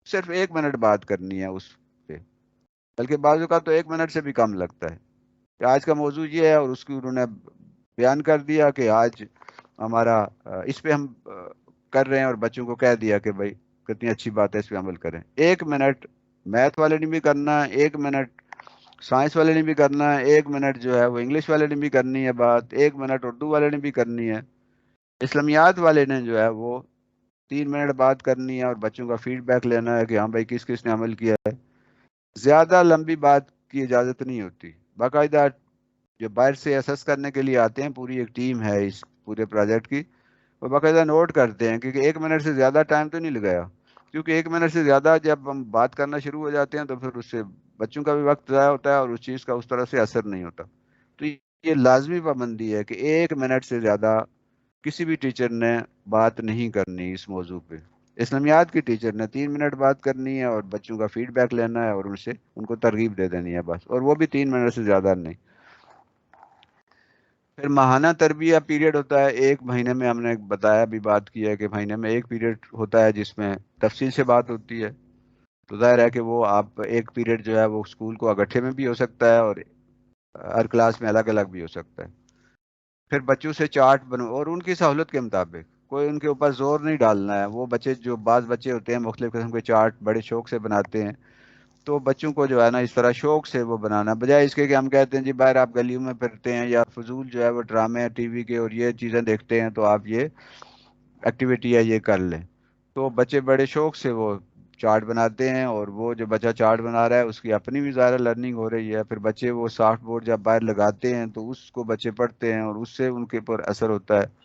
صرف 1 منٹ بات کرنی ہے اس پہ، بلکہ بعض کا تو 1 منٹ سے بھی کم لگتا ہے کہ آج کا موضوع یہ ہے، اور اس کی انہوں نے بیان کر دیا کہ آج ہمارا اس پہ ہم کر رہے ہیں، اور بچوں کو کہہ دیا کہ بھائی کتنی اچھی بات ہے، اس پہ عمل کریں۔ 1 منٹ میتھ والے نے بھی کرنا ہے، 1 منٹ سائنس والے نے بھی کرنا ہے، 1 منٹ جو ہے وہ انگلش والے نے بھی کرنی ہے بات، 1 منٹ اردو والے نے بھی کرنی ہے، اسلامیات والے نے جو ہے وہ 3 منٹ بات کرنی ہے، اور بچوں کا فیڈ بیک لینا ہے کہ ہاں بھائی کس کس نے عمل کیا ہے۔ زیادہ لمبی بات کی اجازت نہیں ہوتی۔ باقاعدہ جو باہر سے اسس کرنے کے لیے آتے ہیں، پوری ایک ٹیم ہے اس پورے پروجیکٹ کی، وہ باقاعدہ نوٹ کرتے ہیں، کیونکہ 1 منٹ سے زیادہ ٹائم تو نہیں لگایا، کیونکہ 1 منٹ سے زیادہ جب ہم بات کرنا شروع ہو جاتے ہیں تو پھر اس سے بچوں کا بھی وقت ضائع ہوتا ہے، اور اس چیز کا اس طرح سے اثر نہیں ہوتا۔ تو یہ لازمی پابندی ہے کہ 1 منٹ سے زیادہ کسی بھی ٹیچر نے بات نہیں کرنی اس موضوع پہ۔ اسلامیات کی ٹیچر نے 3 منٹ بات کرنی ہے، اور بچوں کا فیڈ بیک لینا ہے، اور ان کو ترغیب دے دینی ہے بس، اور وہ بھی 3 منٹ سے زیادہ نہیں۔ پھر ماہانہ تربیہ پیریڈ ہوتا ہے 1 مہینے میں، ہم نے بتایا بھی، بات کی ہے کہ مہینے میں 1 پیریڈ ہوتا ہے جس میں تفصیل سے بات ہوتی ہے۔ تو ظاہر ہے کہ وہ آپ 1 پیریڈ جو ہے وہ اسکول کو اکٹھے میں بھی ہو سکتا ہے، اور ہر کلاس میں الگ الگ بھی ہو سکتا ہے۔ پھر بچوں سے چارٹ بنو، اور ان کی سہولت کے مطابق، کوئی ان کے اوپر زور نہیں ڈالنا ہے۔ وہ بچے جو بعض بچے ہوتے ہیں مختلف قسم کے چارٹ بڑے شوق سے بناتے ہیں، تو بچوں کو جو ہے نا اس طرح شوق سے وہ بنانا، بجائے اس کے کہ ہم کہتے ہیں جی باہر آپ گلیوں میں پھرتے ہیں یا فضول جو ہے وہ ڈرامے ٹی وی کے اور یہ چیزیں دیکھتے ہیں، تو آپ یہ ایکٹیویٹی ہے یہ کر لیں۔ تو بچے بڑے شوق سے وہ چارٹ بناتے ہیں، اور وہ جو بچہ چارٹ بنا رہا ہے اس کی اپنی بھی ظاہر لرننگ ہو رہی ہے۔ پھر بچے وہ سافٹ بورڈ جب باہر لگاتے ہیں تو اس کو بچے پڑھتے ہیں، اور اس سے ان کے اوپر اثر ہوتا ہے۔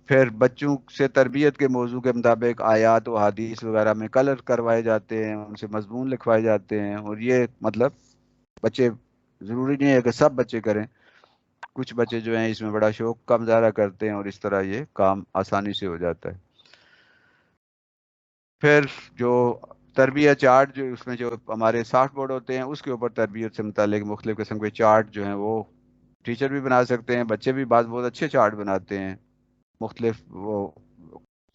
پھر بچوں سے تربیت کے موضوع کے مطابق آیات و حدیث وغیرہ میں کلر کروائے جاتے ہیں، ان سے مضمون لکھوائے جاتے ہیں، اور یہ مطلب بچے، ضروری نہیں ہے کہ سب بچے کریں، کچھ بچے جو ہیں اس میں بڑا شوق کا مظاہرہ کرتے ہیں، اور اس طرح یہ کام آسانی سے ہو جاتا ہے۔ پھر جو تربیت چارٹ، جو اس میں جو ہمارے سافٹ بورڈ ہوتے ہیں اس کے اوپر تربیت سے متعلق مختلف قسم کے چارٹ جو ہیں وہ ٹیچر بھی بنا سکتے ہیں، بچے بھی بعض بہت اچھے چارٹ بناتے ہیں، مختلف وہ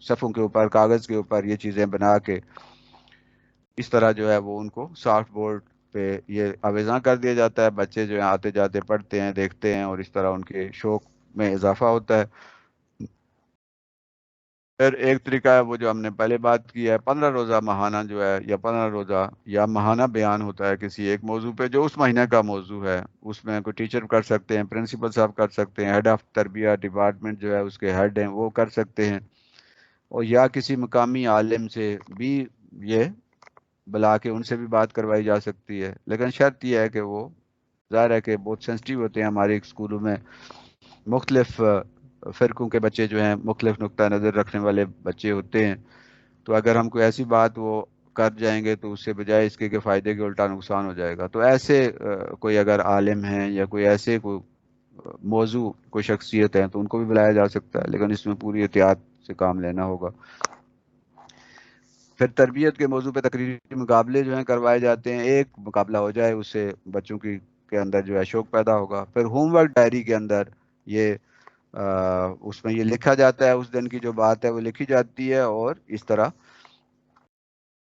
صفوں کے اوپر کاغذ کے اوپر یہ چیزیں بنا کے اس طرح جو ہے وہ ان کو سافٹ بورڈ پہ یہ آویزاں کر دیا جاتا ہے، بچے جو ہیں آتے جاتے پڑھتے ہیں دیکھتے ہیں اور اس طرح ان کے شوق میں اضافہ ہوتا ہے۔ پھر ایک طریقہ ہے وہ جو ہم نے پہلے بات کی ہے 15 روزہ ماہانہ جو ہے یا 15 روزہ یا ماہانہ بیان ہوتا ہے کسی ایک موضوع پہ جو اس مہینے کا موضوع ہے، اس میں کوئی ٹیچر کر سکتے ہیں، پرنسپل صاحب کر سکتے ہیں، ہیڈ آف تربیہ ڈپارٹمنٹ جو ہے اس کے ہیڈ ہیں وہ کر سکتے ہیں، اور یا کسی مقامی عالم سے بھی یہ بلا کے ان سے بھی بات کروائی جا سکتی ہے، لیکن شرط یہ ہے کہ وہ ظاہر ہے کہ بہت سینسٹیو ہوتے ہیں ہمارے اسکولوں میں، مختلف فرقوں کے بچے جو ہیں، مختلف نقطہ نظر رکھنے والے بچے ہوتے ہیں، تو اگر ہم کوئی ایسی بات وہ کر جائیں گے تو اس سے بجائے اس کے فائدے کے الٹا نقصان ہو جائے گا۔ تو ایسے کوئی اگر عالم ہیں یا کوئی ایسے کوئی موضوع کوئی شخصیت ہے تو ان کو بھی بلایا جا سکتا ہے، لیکن اس میں پوری احتیاط سے کام لینا ہوگا۔ پھر تربیت کے موضوع پہ تقریری مقابلے جو ہیں کروائے جاتے ہیں، ایک مقابلہ ہو جائے اس سے بچوں کے اندر جو ہے شوق پیدا ہوگا۔ پھر ہوم ورک ڈائری کے اندر یہ اس میں یہ لکھا جاتا ہے، اس دن کی جو بات ہے وہ لکھی جاتی ہے، اور اس طرح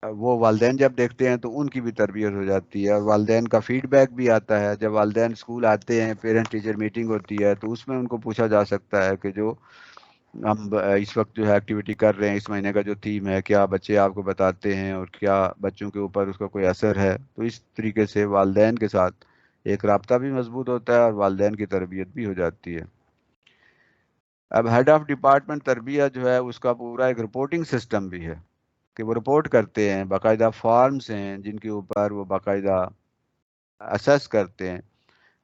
وہ والدین جب دیکھتے ہیں تو ان کی بھی تربیت ہو جاتی ہے، اور والدین کا فیڈ بیک بھی آتا ہے۔ جب والدین اسکول آتے ہیں، پیرنٹ ٹیچر میٹنگ ہوتی ہے، تو اس میں ان کو پوچھا جا سکتا ہے کہ جو ہم اس وقت جو ہے ایکٹیویٹی کر رہے ہیں، اس مہینے کا جو تھیم ہے، کیا بچے آپ کو بتاتے ہیں اور کیا بچوں کے اوپر اس کا کوئی اثر ہے۔ تو اس طریقے سے والدین کے ساتھ ایک رابطہ بھی مضبوط ہوتا ہے اور والدین کی تربیت بھی ہو جاتی ہے۔ اب ہیڈ آف ڈپارٹمنٹ تربیہ جو ہے اس کا پورا ایک رپورٹنگ سسٹم بھی ہے کہ وہ رپورٹ کرتے ہیں، باقاعدہ فارمز ہیں جن کے اوپر وہ باقاعدہ اسیس کرتے ہیں۔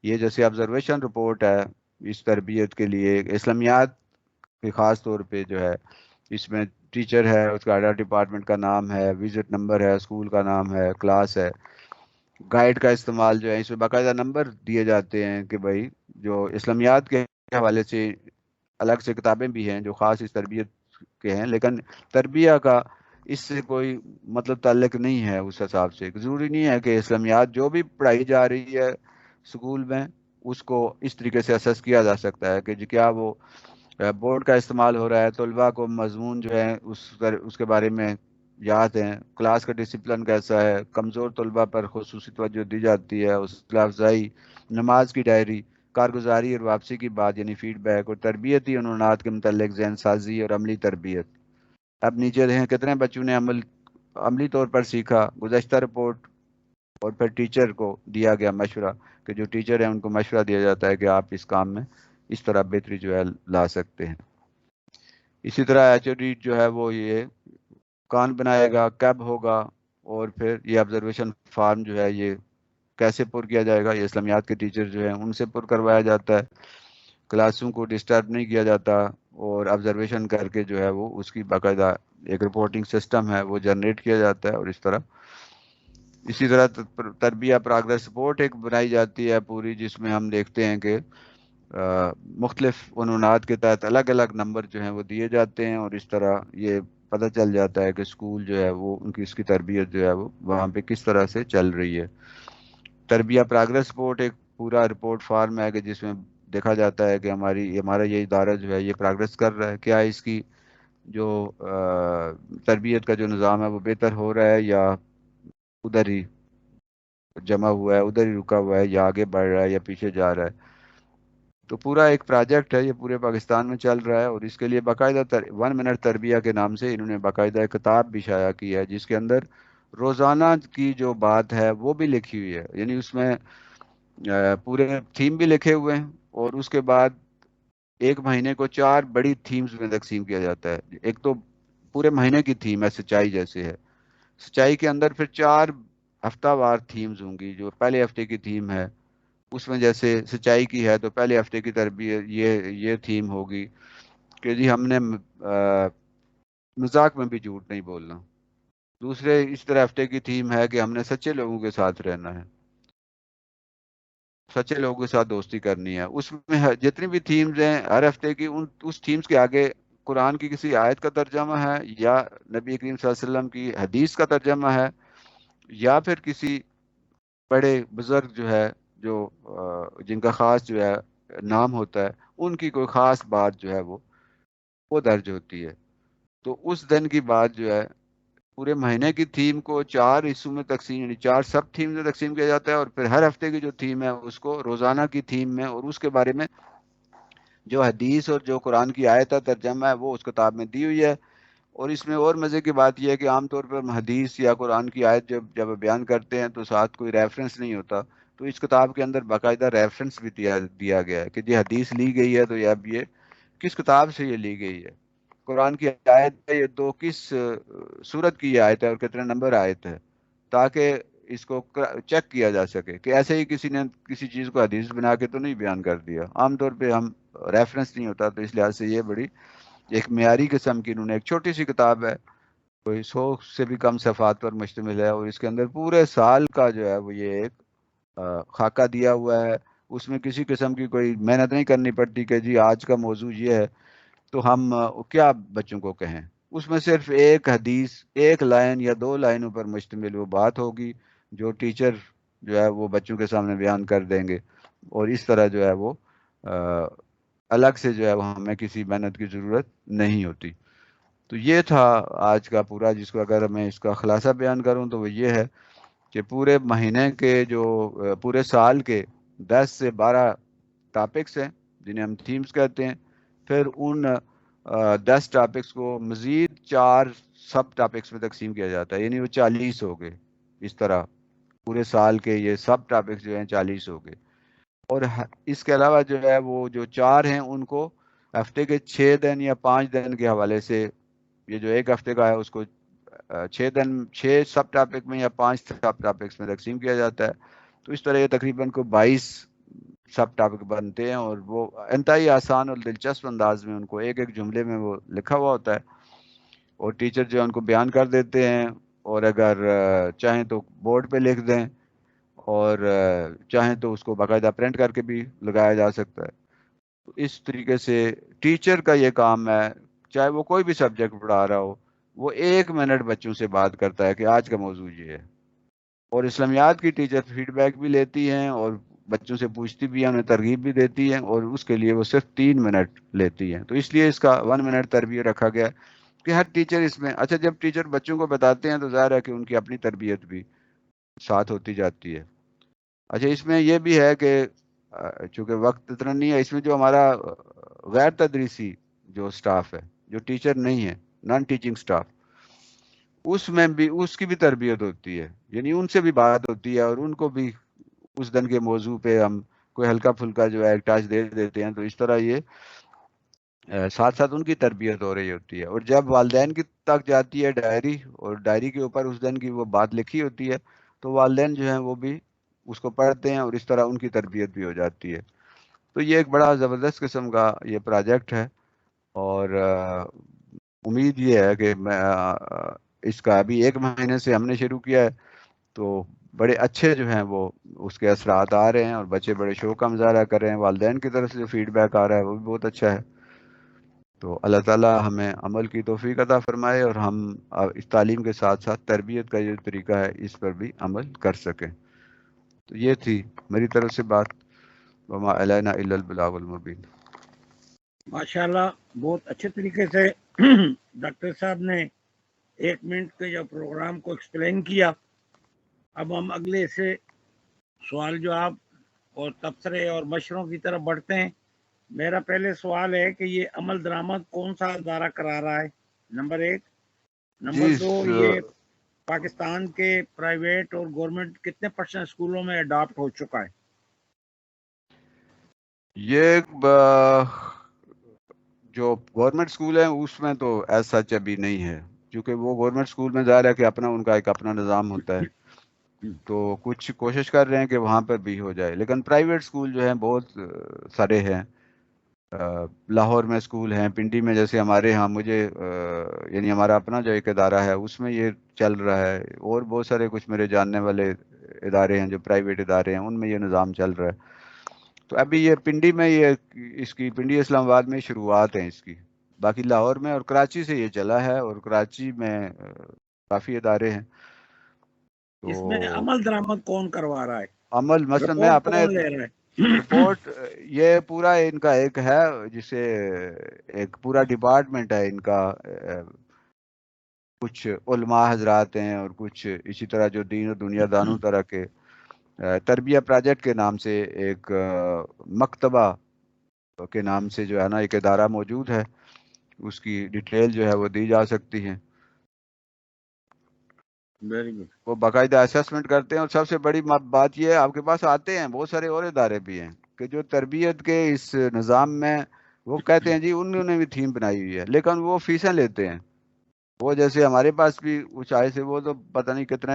یہ جیسے آبزرویشن رپورٹ ہے اس تربیت کے لیے، اسلامیات کہ خاص طور پہ جو ہے اس میں ٹیچر ہے، اس کا ہیڈ ڈپارٹمنٹ کا نام ہے، وزٹ نمبر ہے، اسکول کا نام ہے، کلاس ہے، گائیڈ کا استعمال جو ہے اس میں باقاعدہ نمبر دیے جاتے ہیں کہ بھائی جو اسلامیات کے حوالے سے الگ سے کتابیں بھی ہیں جو خاص اس تربیت کے ہیں، لیکن تربیہ کا اس سے کوئی مطلب تعلق نہیں ہے۔ اس حساب سے ضروری نہیں ہے کہ اسلامیات جو بھی پڑھائی جا رہی ہے اسکول میں اس کو اس طریقے سے اسیس کیا جا سکتا ہے کہ کیا وہ بورڈ کا استعمال ہو رہا ہے، طلباء کو مضمون جو ہے اس کے بارے میں یاد ہیں، کلاس کا ڈسپلن کیسا ہے، کمزور طلباء پر خصوصی توجہ دی جاتی ہے، حوصلہ افزائی، نماز کی ڈائری، کارگزاری اور واپسی کی بات یعنی فیڈ بیک، اور تربیتی عنوانات کے متعلق ذہن سازی اور عملی تربیت۔ اب نیچے دیکھیں کتنے بچوں نے عملی طور پر سیکھا، گزشتہ رپورٹ، اور پھر ٹیچر کو دیا گیا مشورہ کہ جو ٹیچر ہیں ان کو مشورہ دیا جاتا ہے کہ آپ اس کام میں اس طرح بہتری جو ہے لا سکتے ہیں۔ اسی طرح ایچ او ڈی جو ہے وہ یہ کون بنائے گا، کب ہوگا، اور پھر یہ آبزرویشن فارم جو ہے یہ کیسے پر کیا جائے گا، یہ اسلامیات کے ٹیچر جو ہیں ان سے پر کروایا جاتا ہے، کلاسوں کو ڈسٹرب نہیں کیا جاتا، اور آبزرویشن کر کے جو ہے وہ اس کی باقاعدہ ایک رپورٹنگ سسٹم ہے وہ جنریٹ کیا جاتا ہے، اور اس طرح اسی طرح تربیہ پروگرس رپورٹ ایک بنائی جاتی ہے پوری، جس میں ہم دیکھتے ہیں کہ مختلف عنوانات کے تحت الگ الگ نمبر جو ہیں وہ دیے جاتے ہیں، اور اس طرح یہ پتہ چل جاتا ہے کہ اسکول جو ہے وہ ان کی اس کی تربیت جو ہے وہ وہاں پہ کس طرح سے چل رہی ہے۔ تربیہ پروگرس رپورٹ ایک پورا رپورٹ فارم ہے کہ جس میں دیکھا جاتا ہے کہ ہمارا یہ ادارہ جو ہے یہ پروگرس کر رہا ہے، کیا اس کی جو تربیت کا جو نظام ہے وہ بہتر ہو رہا ہے یا ادھر ہی جمع ہوا ہے، ادھر ہی رکا ہوا ہے، یا آگے بڑھ رہا ہے یا پیچھے جا رہا ہے۔ تو پورا ایک پروجیکٹ ہے، یہ پورے پاکستان میں چل رہا ہے، اور اس کے لیے باقاعدہ 1 منٹ تربیہ کے نام سے انہوں نے باقاعدہ ایک کتاب بھی شائع کی ہے جس کے اندر روزانہ کی جو بات ہے وہ بھی لکھی ہوئی ہے، یعنی اس میں پورے تھیم بھی لکھے ہوئے ہیں، اور اس کے بعد ایک مہینے کو 4 بڑی تھیمز میں تقسیم کیا جاتا ہے۔ ایک تو پورے مہینے کی تھیم ہے سچائی جیسے ہے، سچائی کے اندر پھر 4 ہفتہ وار تھیمز ہوں گی۔ جو پہلے ہفتے کی تھیم ہے اس میں جیسے سچائی کی ہے تو پہلے ہفتے کی تربیت یہ تھیم ہوگی کہ جی ہم نے مذاق میں بھی جھوٹ نہیں بولنا۔ دوسرے اس طرح ہفتے کی تھیم ہے کہ ہم نے سچے لوگوں کے ساتھ رہنا ہے، سچے لوگوں کے ساتھ دوستی کرنی ہے۔ اس میں جتنی بھی تھیمز ہیں ہر ہفتے کی اس تھیمز کے آگے قرآن کی کسی آیت کا ترجمہ ہے، یا نبی کریم صلی اللہ علیہ وسلم کی حدیث کا ترجمہ ہے، یا پھر کسی بڑے بزرگ جو ہے جو جن کا خاص جو ہے نام ہوتا ہے ان کی کوئی خاص بات جو ہے وہ درج ہوتی ہے. تو اس دن کی بات جو ہے پورے مہینے کی تھیم کو 4 حصوں میں تقسیم، یعنی 4 سب تھیم میں تقسیم کیا جاتا ہے، اور پھر ہر ہفتے کی جو تھیم ہے اس کو روزانہ کی تھیم میں، اور اس کے بارے میں جو حدیث اور جو قرآن کی آیت ترجمہ ہے وہ اس کتاب میں دی ہوئی ہے. اور اس میں اور مزے کی بات یہ ہے کہ عام طور پر ہم حدیث یا قرآن کی آیت جب بیان کرتے ہیں تو ساتھ کوئی ریفرنس نہیں ہوتا، تو اس کتاب کے اندر باقاعدہ ریفرنس بھی دیا گیا ہے کہ یہ حدیث لی گئی ہے تو یہ اب یہ کس کتاب سے یہ لی گئی ہے، قرآن کی آیت ہے یہ تو کس سورت کی یہ آیت ہے اور کتنے نمبر آیت ہے، تاکہ اس کو چیک کیا جا سکے کہ ایسے ہی کسی نے کسی چیز کو حدیث بنا کے تو نہیں بیان کر دیا. عام طور پہ ہم ریفرنس نہیں ہوتا، تو اس لحاظ سے یہ بڑی ایک معیاری قسم کی انہوں نے ایک چھوٹی سی کتاب ہے، کوئی 100 سے بھی کم صفحات پر مشتمل ہے، اور اس کے اندر پورے سال کا جو ہے وہ یہ ایک خاکہ دیا ہوا ہے. اس میں کسی قسم کی کوئی محنت نہیں کرنی پڑتی کہ جی آج کا موضوع یہ ہے تو ہم کیا بچوں کو کہیں. اس میں صرف ایک حدیث 1 لائن یا 2 لائنوں پر مشتمل وہ بات ہوگی جو ٹیچر جو ہے وہ بچوں کے سامنے بیان کر دیں گے، اور اس طرح جو ہے وہ الگ سے جو ہے وہ ہمیں کسی محنت کی ضرورت نہیں ہوتی. تو یہ تھا آج کا پورا، جس کو اگر میں اس کا خلاصہ بیان کروں تو وہ یہ ہے کہ پورے مہینے کے جو پورے سال کے 10 سے 12 ٹاپکس ہیں جنہیں ہم تھیمز کہتے ہیں، پھر ان 10 ٹاپکس کو مزید 4 سب ٹاپکس میں تقسیم کیا جاتا ہے، یعنی وہ 40 ہو گئے. اس طرح پورے سال کے یہ سب ٹاپکس جو ہیں 40 ہو گئے. اور اس کے علاوہ جو ہے وہ جو 4 ہیں ان کو ہفتے کے 6 دن یا 5 دن کے حوالے سے، یہ جو ایک ہفتے کا ہے اس کو 6 سب ٹاپک میں یا 5 سب ٹاپکس میں تقسیم کیا جاتا ہے. تو اس طرح یہ تقریباً کو 22 سب ٹاپک بنتے ہیں، اور وہ انتہائی آسان اور دلچسپ انداز میں ان کو ایک ایک جملے میں وہ لکھا ہوا ہوتا ہے، اور ٹیچر جو ہے ان کو بیان کر دیتے ہیں، اور اگر چاہیں تو بورڈ پہ لکھ دیں، اور چاہیں تو اس کو باقاعدہ پرنٹ کر کے بھی لگایا جا سکتا ہے. تو اس طریقے سے ٹیچر کا یہ کام ہے، چاہے وہ کوئی بھی سبجیکٹ پڑھا رہا ہو، وہ 1 منٹ بچوں سے بات کرتا ہے کہ آج کا موضوع یہ ہے. اور اسلامیات کی ٹیچر فیڈ بیک بھی لیتی ہیں اور بچوں سے پوچھتی بھی ہیں، انہیں ترغیب بھی دیتی ہیں، اور اس کے لیے وہ صرف 3 منٹ لیتی ہیں. تو اس لیے اس کا 1 منٹ تربیت رکھا گیا کہ ہر ٹیچر اس میں، اچھا جب ٹیچر بچوں کو بتاتے ہیں تو ظاہر ہے کہ ان کی اپنی تربیت بھی ساتھ ہوتی جاتی ہے. اچھا اس میں یہ بھی ہے کہ چونکہ وقت اتنا نہیں ہے، اس میں جو ہمارا غیر تدریسی جو سٹاف ہے، جو ٹیچر نہیں ہے، نان ٹیچنگ سٹاف، اس میں بھی اس کی بھی تربیت ہوتی ہے، یعنی ان سے بھی بات ہوتی ہے، اور ان کو بھی اس دن کے موضوع پہ ہم کوئی ہلکا پھلکا جو ہے ایک ٹچ دے دیتے ہیں. تو اس طرح یہ ساتھ ساتھ ان کی تربیت ہو رہی ہوتی ہے. اور جب والدین کی تک جاتی ہے ڈائری، اور ڈائری کے اوپر اس دن کی وہ بات لکھی ہوتی ہے، تو والدین جو ہیں وہ بھی اس کو پڑھتے ہیں، اور اس طرح ان کی تربیت بھی ہو جاتی ہے. تو یہ ایک بڑا زبردست قسم کا یہ پروجیکٹ ہے، اور امید یہ ہے کہ میں اس کا ابھی 1 مہینے سے ہم نے شروع کیا ہے، تو بڑے اچھے جو ہیں وہ اس کے اثرات آ رہے ہیں، اور بچے بڑے شوق کا مظاہرہ کر رہے ہیں. والدین کی طرف سے جو فیڈ بیک آ رہا ہے وہ بھی بہت اچھا ہے. تو اللہ تعالی ہمیں عمل کی توفیق عطا فرمائے، اور ہم اس تعلیم کے ساتھ ساتھ تربیت کا جو طریقہ ہے اس پر بھی عمل کر سکیں. تو یہ تھی میری طرف سے بات. وما علینا الا البلاغ المبین. ماشاءاللہ بہت اچھے طریقے سے ڈاکٹر صاحب نے 1 منٹ کے جو پروگرام کو ایکسپلین کیا. اب ہم اگلے سے سوال جواب اور تبصرے اور مشوروں کی طرف بڑھتے ہیں. میرا پہلے سوال ہے کہ یہ عمل درآمد کون سا ادارہ کرا رہا ہے؟ نمبر 1. نمبر 2، یہ پاکستان کے پرائیویٹ اور گورنمنٹ کتنے % اسکولوں میں اڈاپٹ ہو چکا ہے؟ یہ جو گورنمنٹ اسکول ہیں اس میں تو ایسا سچ ابھی نہیں ہے، کیونکہ وہ گورنمنٹ اسکول میں ظاہر ہے کہ اپنا ان کا ایک اپنا نظام ہوتا ہے، تو کچھ کوشش کر رہے ہیں کہ وہاں پر بھی ہو جائے. لیکن پرائیویٹ اسکول جو ہیں بہت سارے ہیں. لاہور میں اسکول ہیں، پنڈی میں جیسے ہمارے ہاں، مجھے یعنی ہمارا اپنا جو ایک ادارہ ہے اس میں یہ چل رہا ہے، اور بہت سارے کچھ میرے جاننے والے ادارے ہیں جو پرائیویٹ ادارے ہیں ان میں یہ نظام چل رہا ہے. تو ابھی یہ پنڈی میں یہ اس کی پنڈی اسلام آباد میں شروعات ہیں اس کی، باقی لاہور میں اور کراچی سے یہ چلا ہے، اور کراچی میں کافی ادارے ہیں. اس میں تو عمل درآمد کون کروا رہا ہے؟ عمل مثلا میں رپورٹ اپنے کون لے رہا ہے؟ سپورٹ یہ پورا ان کا ایک ہے جسے ایک پورا ڈپارٹمنٹ ہے ان کا. کچھ علماء حضرات ہیں اور کچھ اسی طرح جو دین و دنیا دانوں طرح کے تربیہ پروجیکٹ کے نام سے ایک مکتبہ کے نام سے جو ہے نا ایک ادارہ موجود ہے. اس کی ڈیٹیل جو ہے وہ دی جا سکتی ہے. Very good. وہ باقاعدہ اسیسمنٹ کرتے ہیں اور سب سے بڑی بات یہ ہے آپ کے پاس آتے ہیں بہت سارے اور ادارے بھی ہیں کہ جو تربیت کے اس نظام میں وہ کہتے ہیں جی انہوں نے بھی تھیم بنائی ہوئی ہے لیکن وہ فیسیں لیتے ہیں. وہ جیسے ہمارے پاس بھی کچھ آئے سے وہ تو پتہ نہیں کتنے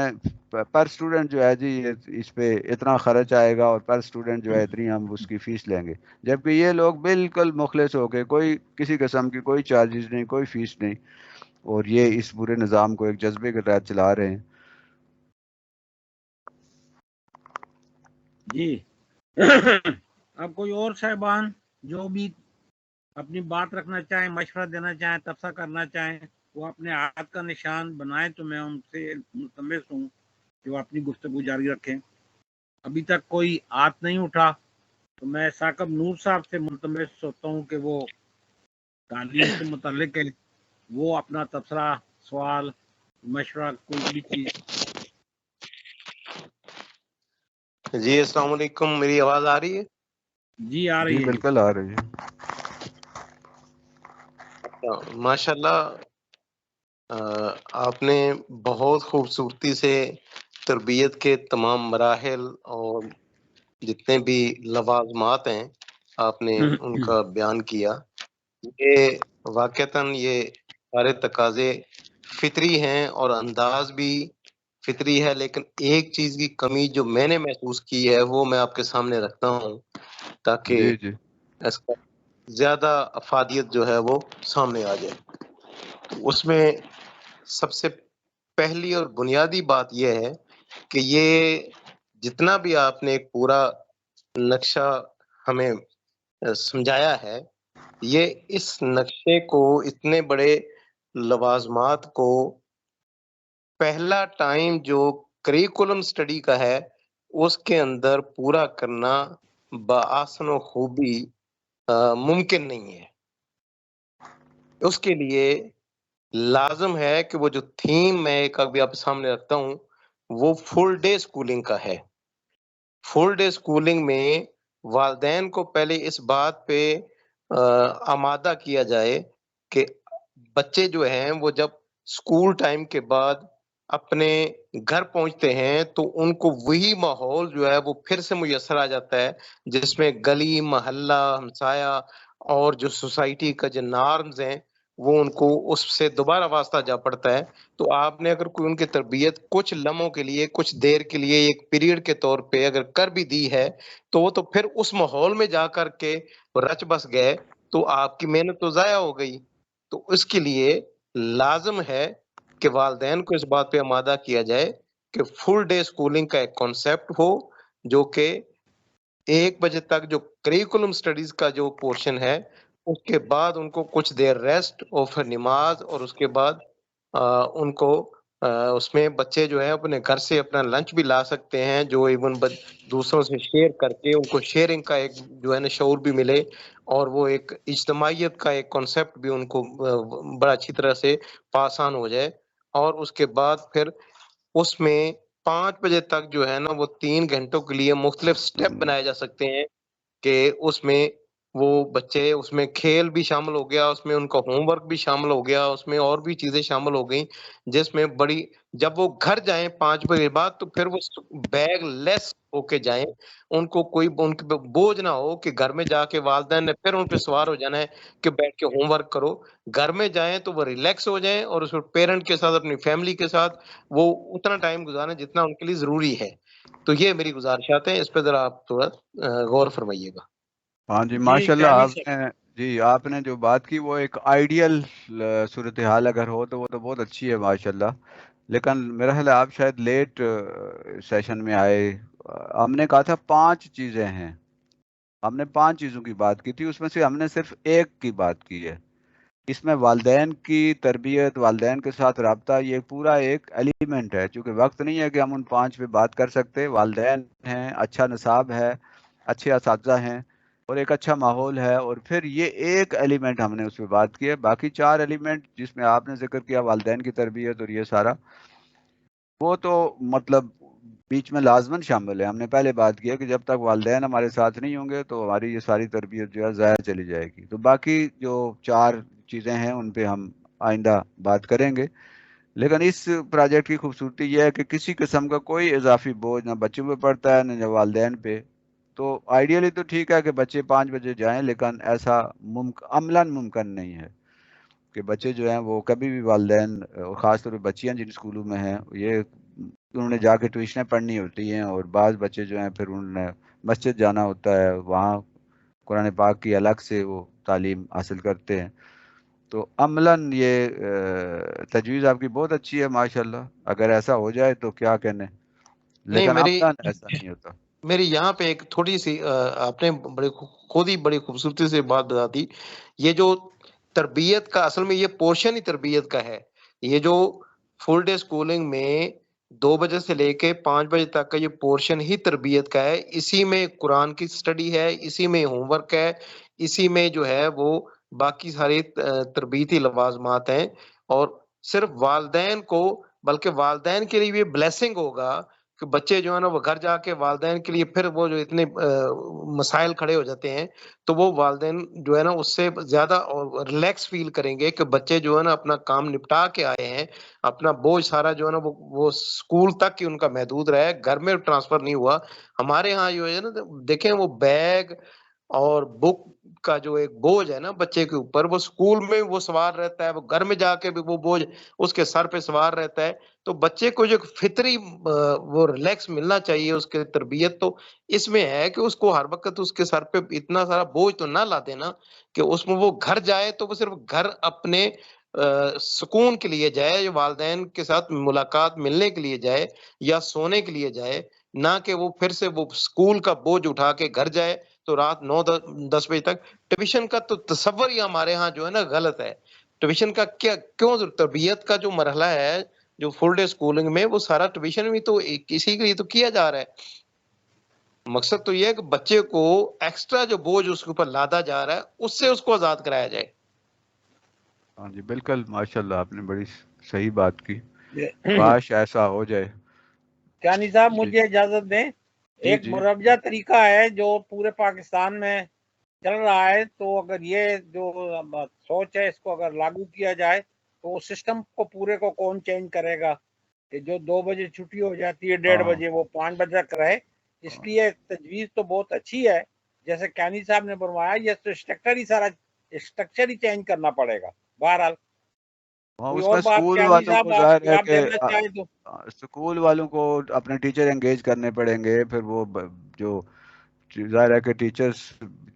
پر اسٹوڈنٹ جو ہے جی اس پہ اتنا خرچ آئے گا اور پر اسٹوڈنٹ جو ہے اتنی ہم اس کی فیس لیں گے. جبکہ یہ لوگ بالکل مخلص ہو کے کوئی کسی قسم کی کوئی چارجز نہیں کوئی فیس نہیں اور یہ اس پورے نظام کو ایک جذبے کے تحت چلا رہے ہیں. جی اب کوئی اور صاحبان جو بھی اپنی بات رکھنا چاہیں مشورہ دینا چاہیں تبصرہ کرنا چاہیں وہ اپنے ہاتھ کا نشان بنائیں تو میں ان سے ملتمس ہوں کہ وہ اپنی گفتگو جاری رکھیں. ابھی تک کوئی ہاتھ نہیں اٹھا تو میں ثاقب نور صاحب سے ملتمس ہوتا ہوں کہ وہ تعلیم سے متعلق ہے وہ اپنا تبصرہ سوال مشورہ کوئی بھی چیز. جی السلام علیکم. میری آواز آ رہی ہے؟ جی آ رہی جی ہے. بالکل آ رہی ہے. ماشاء اللہ آپ نے بہت خوبصورتی سے تربیت کے تمام مراحل اور جتنے بھی لوازمات ہیں آپ نے ان کا بیان کیا. یہ واقعتاً یہ سارے تقاضے فطری ہیں اور انداز بھی فطری ہے لیکن ایک چیز کی کمی جو میں نے محسوس کی ہے وہ میں آپ کے سامنے رکھتا ہوں تاکہ جی جی اس کا زیادہ افادیت جو ہے وہ سامنے آ جائے. اس میں سب سے پہلی اور بنیادی بات یہ ہے کہ یہ جتنا بھی آپ نے ایک پورا نقشہ ہمیں سمجھایا ہے یہ اس نقشے کو اتنے بڑے لوازمات کو پہلا ٹائم جو کریکولم سٹڈی کا ہے اس کے اندر پورا کرنا بآسن و خوبی ممکن نہیں ہے. اس کے لیے لازم ہے کہ وہ جو تھیم میں ایک ابھی آپ سامنے رکھتا ہوں وہ فل ڈے اسکولنگ کا ہے. فل ڈے اسکولنگ میں والدین کو پہلے اس بات پہ آمادہ کیا جائے کہ بچے جو ہیں وہ جب اسکول ٹائم کے بعد اپنے گھر پہنچتے ہیں تو ان کو وہی ماحول جو ہے وہ پھر سے میسر آ جاتا ہے جس میں گلی محلہ ہمسایہ اور جو سوسائٹی کا جو نارمز ہیں وہ ان کو اس سے دوبارہ واسطہ جا پڑتا ہے. تو آپ نے اگر کوئی ان کی تربیت کچھ لمحوں کے لیے کچھ دیر کے لیے ایک پیریڈ کے طور پہ اگر کر بھی دی ہے تو وہ تو پھر اس ماحول میں جا کر کے رچ بس گئے تو آپ کی محنت تو ضائع ہو گئی. تو اس کے لیے لازم ہے کہ والدین کو اس بات پہ آمادہ کیا جائے کہ فل ڈے اسکولنگ کا ایک کانسیپٹ ہو جو کہ 1 بجے تک جو کریکولم سٹڈیز کا جو پورشن ہے اس کے بعد ان کو کچھ دیر ریسٹ اور پھر نماز اور اس کے بعد ان کو اس میں بچے جو ہے اپنے گھر سے اپنا لنچ بھی لا سکتے ہیں جو ایون دوسروں سے شیئر کر کے ان کو شیئرنگ کا ایک جو ہے نا شعور بھی ملے اور وہ ایک اجتماعیت کا ایک کانسیپٹ بھی ان کو بڑا اچھی طرح سے پاسان ہو جائے. اور اس کے بعد پھر اس میں 5 بجے تک جو ہے نا وہ 3 گھنٹوں کے لیے مختلف سٹیپ بنائے جا سکتے ہیں کہ اس میں وہ بچے اس میں کھیل بھی شامل ہو گیا اس میں ان کا ہوم ورک بھی شامل ہو گیا اس میں اور بھی چیزیں شامل ہو گئیں جس میں بڑی جب وہ گھر جائیں 5 بجے بعد تو پھر وہ بیگ لیس ہو کے جائیں ان کو کوئی ان کے بوجھ نہ ہو کہ گھر میں جا کے والدین نے پھر ان پہ سوار ہو جانا ہے کہ بیٹھ کے ہوم ورک کرو. گھر میں جائیں تو وہ ریلیکس ہو جائیں اور اس پیرنٹ کے ساتھ اپنی فیملی کے ساتھ وہ اتنا ٹائم گزاریں جتنا ان کے لیے ضروری ہے. تو یہ میری گزارشات ہیں اس پہ ذرا آپ تھوڑا غور فرمائیے گا. ہاں جی ماشاء اللہ آپ نے جو بات کی وہ ایک آئیڈیل صورتحال اگر ہو تو وہ تو بہت اچھی ہے ماشاء اللہ. لیکن میرا خیال ہے آپ شاید لیٹ سیشن میں آئے. ہم نے کہا تھا 5 چیزیں ہیں ہم نے 5 چیزوں کی بات کی تھی اس میں سے ہم نے صرف ایک کی بات کی ہے. اس میں والدین کی تربیت والدین کے ساتھ رابطہ یہ پورا ایک ایلیمنٹ ہے. چونکہ وقت نہیں ہے کہ ہم ان 5 پہ بات کر سکتے. والدین ہیں اچھا نصاب ہے اچھے اساتذہ ہیں اور ایک اچھا ماحول ہے، اور پھر یہ ایک ایلیمنٹ ہم نے اس پہ بات کی ہے، باقی 4 ایلیمنٹ جس میں آپ نے ذکر کیا والدین کی تربیت اور یہ سارا، وہ تو مطلب بیچ میں لازماً شامل ہے. ہم نے پہلے بات کی ہے کہ جب تک والدین ہمارے ساتھ نہیں ہوں گے تو ہماری یہ ساری تربیت جو ہے ضائع چلی جائے گی. تو باقی جو 4 چیزیں ہیں ان پہ ہم آئندہ بات کریں گے. لیکن اس پروجیکٹ کی خوبصورتی یہ ہے کہ کسی قسم کا کوئی اضافی بوجھ نہ بچوں پہ پڑتا ہے نہ والدین پہ. تو آئیڈیلی تو ٹھیک ہے کہ بچے 5 بجے جائیں، لیکن ایسا عملاً ممکن نہیں ہے کہ بچے جو ہیں وہ کبھی بھی والدین، اور خاص طور پہ بچیاں جن اسکولوں میں ہیں، یہ انہوں نے جا کے ٹیوشنیں پڑھنی ہوتی ہیں، اور بعض بچے جو ہیں پھر انہوں نے مسجد جانا ہوتا ہے، وہاں قرآن پاک کی الگ سے وہ تعلیم حاصل کرتے ہیں. تو عملاً یہ تجویز آپ کی بہت اچھی ہے ماشاءاللہ، اگر ایسا ہو جائے تو کیا کہنے، نہیں، لیکن عملاً ایسا نہیں ہوتا. میری یہاں پہ ایک تھوڑی سی آپ نے خود ہی بڑی خوبصورتی سے بات بتا دی. یہ جو تربیت کا اصل میں یہ پورشن ہی تربیت کا ہے. یہ جو فل ڈے سکولنگ میں 2 بجے سے لے کے 5 بجے تک کا یہ پورشن ہی تربیت کا ہے. اسی میں قرآن کی سٹڈی ہے، اسی میں ہوم ورک ہے، اسی میں جو ہے وہ باقی سارے تربیتی لوازمات ہیں. اور صرف والدین کو، بلکہ والدین کے لیے بھی بلیسنگ ہوگا کہ بچے جو ہے نا وہ گھر جا کے والدین کے لیے پھر وہ جو اتنے مسائل کھڑے ہو جاتے ہیں تو وہ والدین جو ہے نا اس سے زیادہ ریلیکس فیل کریں گے کہ بچے جو ہے نا اپنا کام نپٹا کے آئے ہیں، اپنا بوجھ سارا جو ہے نا وہ اسکول تک ہی ان کا محدود رہے، گھر میں ٹرانسفر نہیں ہوا. ہمارے ہاں جو ہے نا دیکھیں وہ بیگ اور بک کا جو ایک بوجھ ہے نا بچے کے اوپر، وہ اسکول میں وہ سوار رہتا ہے، وہ گھر میں جا کے بھی وہ بوجھ اس کے سر پہ سوار رہتا ہے. تو بچے کو جو فطری وہ ریلیکس ملنا چاہیے اس کے تربیت تو اس میں ہے کہ اس کو ہر وقت اس کے سر پہ اتنا سارا بوجھ تو نہ لا دینا کہ اس میں وہ گھر جائے تو وہ صرف گھر اپنے سکون کے لیے جائے، یا والدین کے ساتھ ملاقات ملنے کے لیے جائے یا سونے کے لیے جائے، نہ کہ وہ پھر سے وہ اسکول کا بوجھ اٹھا کے گھر جائے تو رات 9-10 بجے تک. ٹیوشن کا تو تصور ہی ہمارے ہاں جو ہے نا غلط ہے. ٹیوشن کا کیوں تربیت کا جو مرحلہ ہے جو فل ڈے سکولنگ میں، وہ سارا ٹیوشن بھی تو کسی کے لیے تو کیا جا رہا ہے. مقصد تو یہ ہے کہ بچے کو ایکسٹرا جو بوجھ اس کے اوپر لادا جا رہا ہے اس سے اس کو آزاد کرایا جائے. ہاں جی بالکل ماشاءاللہ، آپ نے بڑی صحیح بات کی، کاش ایسا ہو جائے. کیانی صاحب مجھے اجازت دیں، ایک جی مروجہ طریقہ ہے جو پورے پاکستان میں چل رہا ہے. تو اگر یہ جو سوچ ہے اس کو اگر لاگو کیا جائے تو اس سسٹم کو پورے کو کون چینج کرے گا کہ جو 2 بجے چھٹی ہو جاتی ہے 1:30 بجے وہ 5 بجے تک رہے. اس لیے تجویز تو بہت اچھی ہے، جیسے کیانی صاحب نے فرمایا، یہ تو اسٹرکچر ہی چینج کرنا پڑے گا. بہرحال ہاں، کوئی اس اور میں بات اسکول کیانی والوں صاحب کو آپ ظاہر ہے جواب کہ دینا چاہیں تو. اسکول والوں کو اپنے ٹیچر انگیج کرنے پڑیں گے، پھر وہ جو ظاہر ہے کہ ٹیچرز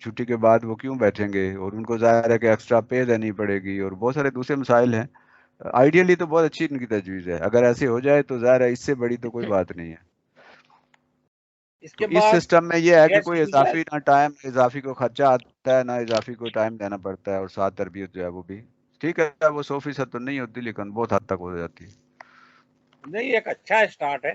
چھٹی کے بعد وہ کیوں بیٹھیں گے، اور ان کو ظاہر ہے کہ ایکسٹرا پے دینی پڑے گی، اور بہت سارے دوسرے مسائل ہیں. آئیڈیلی تو بہت اچھی ان کی تجویز ہے، اگر ایسے ہو جائے تو ظاہر ہے اس سے بڑی تو کوئی بات نہیں ہے. اس تو کے اس بعد سسٹم میں یہ ہے کہ گیسٹ کوئی یوزر، اضافی نہ ٹائم، اضافی کو خرچہ آتا ہے، نہ اضافی کو ٹائم دینا پڑتا ہے، اور ساتھ تربیت جو ہے وہ بھی ٹھیک ہے، وہ 100% تو نہیں ہوتی لیکن بہت حد تک ہو جاتی ہے. نہیں ایک اچھا اسٹارٹ ہے.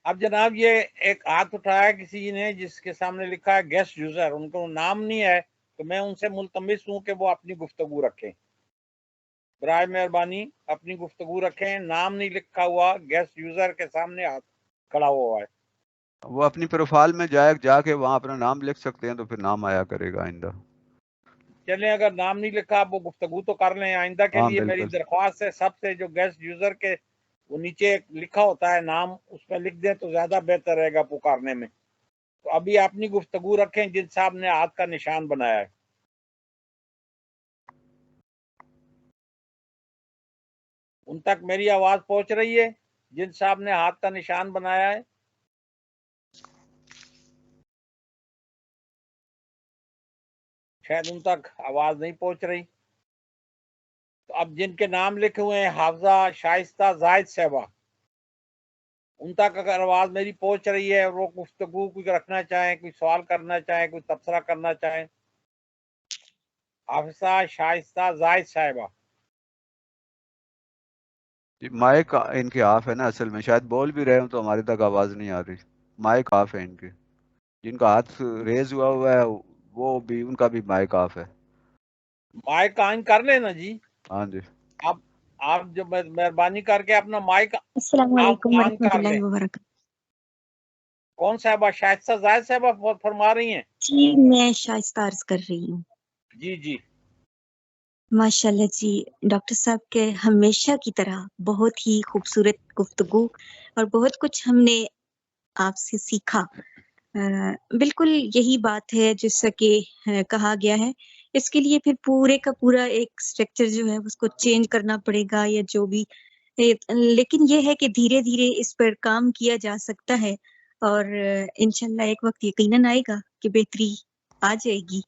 اب جناب یہ ایک ہاتھ اٹھایا کسی نے جس کے سامنے لکھا ہے گیسٹ یوزر، ان کو نام نہیں ہے، تو میں ان سے ملتمس ہوں کہ وہ اپنی گفتگو رکھیں، برائے مہربانی اپنی گفتگو رکھیں. نام نہیں لکھا ہوا، گیسٹ یوزر کے سامنے ہاتھ کھڑا ہوا ہے. وہ اپنی پروفائل میں جا کے وہاں اپنا نام لکھ سکتے ہیں، تو پھر نام آیا کرے گا آئندہ. چلیں اگر نام نہیں لکھا آپ وہ گفتگو تو کر لیں. آئندہ کے ہاں لیے میری بالکل. درخواست ہے سب سے، جو گیسٹ یوزر کے وہ نیچے لکھا ہوتا ہے نام، اس پہ لکھ دیں تو زیادہ بہتر رہے گا پکارنے میں. تو ابھی اپنی گفتگو رکھیں جن صاحب نے ہاتھ کا نشان بنایا ہے. ان تک میری آواز پہنچ رہی ہے جن صاحب نے ہاتھ کا نشان بنایا ہے؟ شاید ان تک آواز نہیں پہنچ رہی. تو اب جن کے نام لکھے ہوئے ہیں حافظہ شائستہ زاہد صاحبہ، ان تک اگر آواز میری پہنچ رہی ہے اور وہ گفتگو کوئی رکھنا چاہیں، کوئی سوال کرنا چاہیں، کوئی تبصرہ کرنا چاہیں. حافظہ شائستہ زاہد صاحبہ. مائک ان کے آف ہے نا، اصل میں شاید بول بھی رہے ہوں تو ہماری تک آواز نہیں آ رہی، مائک آف ہے ان کے. جن کا ہاتھ ریز ہوا ہے وہ بھی، ان کا بھی مائک آف ہے. مائک آن کر لینا جی. ہاں جی. آپ جو مہربانی کر کے اپنا مائک السلام علیکم آن ورحمۃ کر لیں. اللہ وبرکاتہ. کون صاحبہ؟ شائستہ زاہد صاحبہ فرما رہی ہیں؟ جی میں شائستہ عرض کر رہی ہوں. جی جی ماشاء اللہ جی، ڈاکٹر صاحب کے ہمیشہ کی طرح بہت ہی خوبصورت گفتگو اور بہت کچھ ہم نے آپ سے سیکھا. بالکل یہی بات ہے جیسا کہ کہا گیا ہے. اس کے لیے پھر پورے کا پورا ایک اسٹرکچر جو ہے اس کو چینج کرنا پڑے گا یا جو بھی، لیکن یہ ہے کہ دھیرے دھیرے اس پر کام کیا جا سکتا ہے اور انشاءاللہ ایک وقت یقیناً آئے گا کہ بہتری آ جائے گی.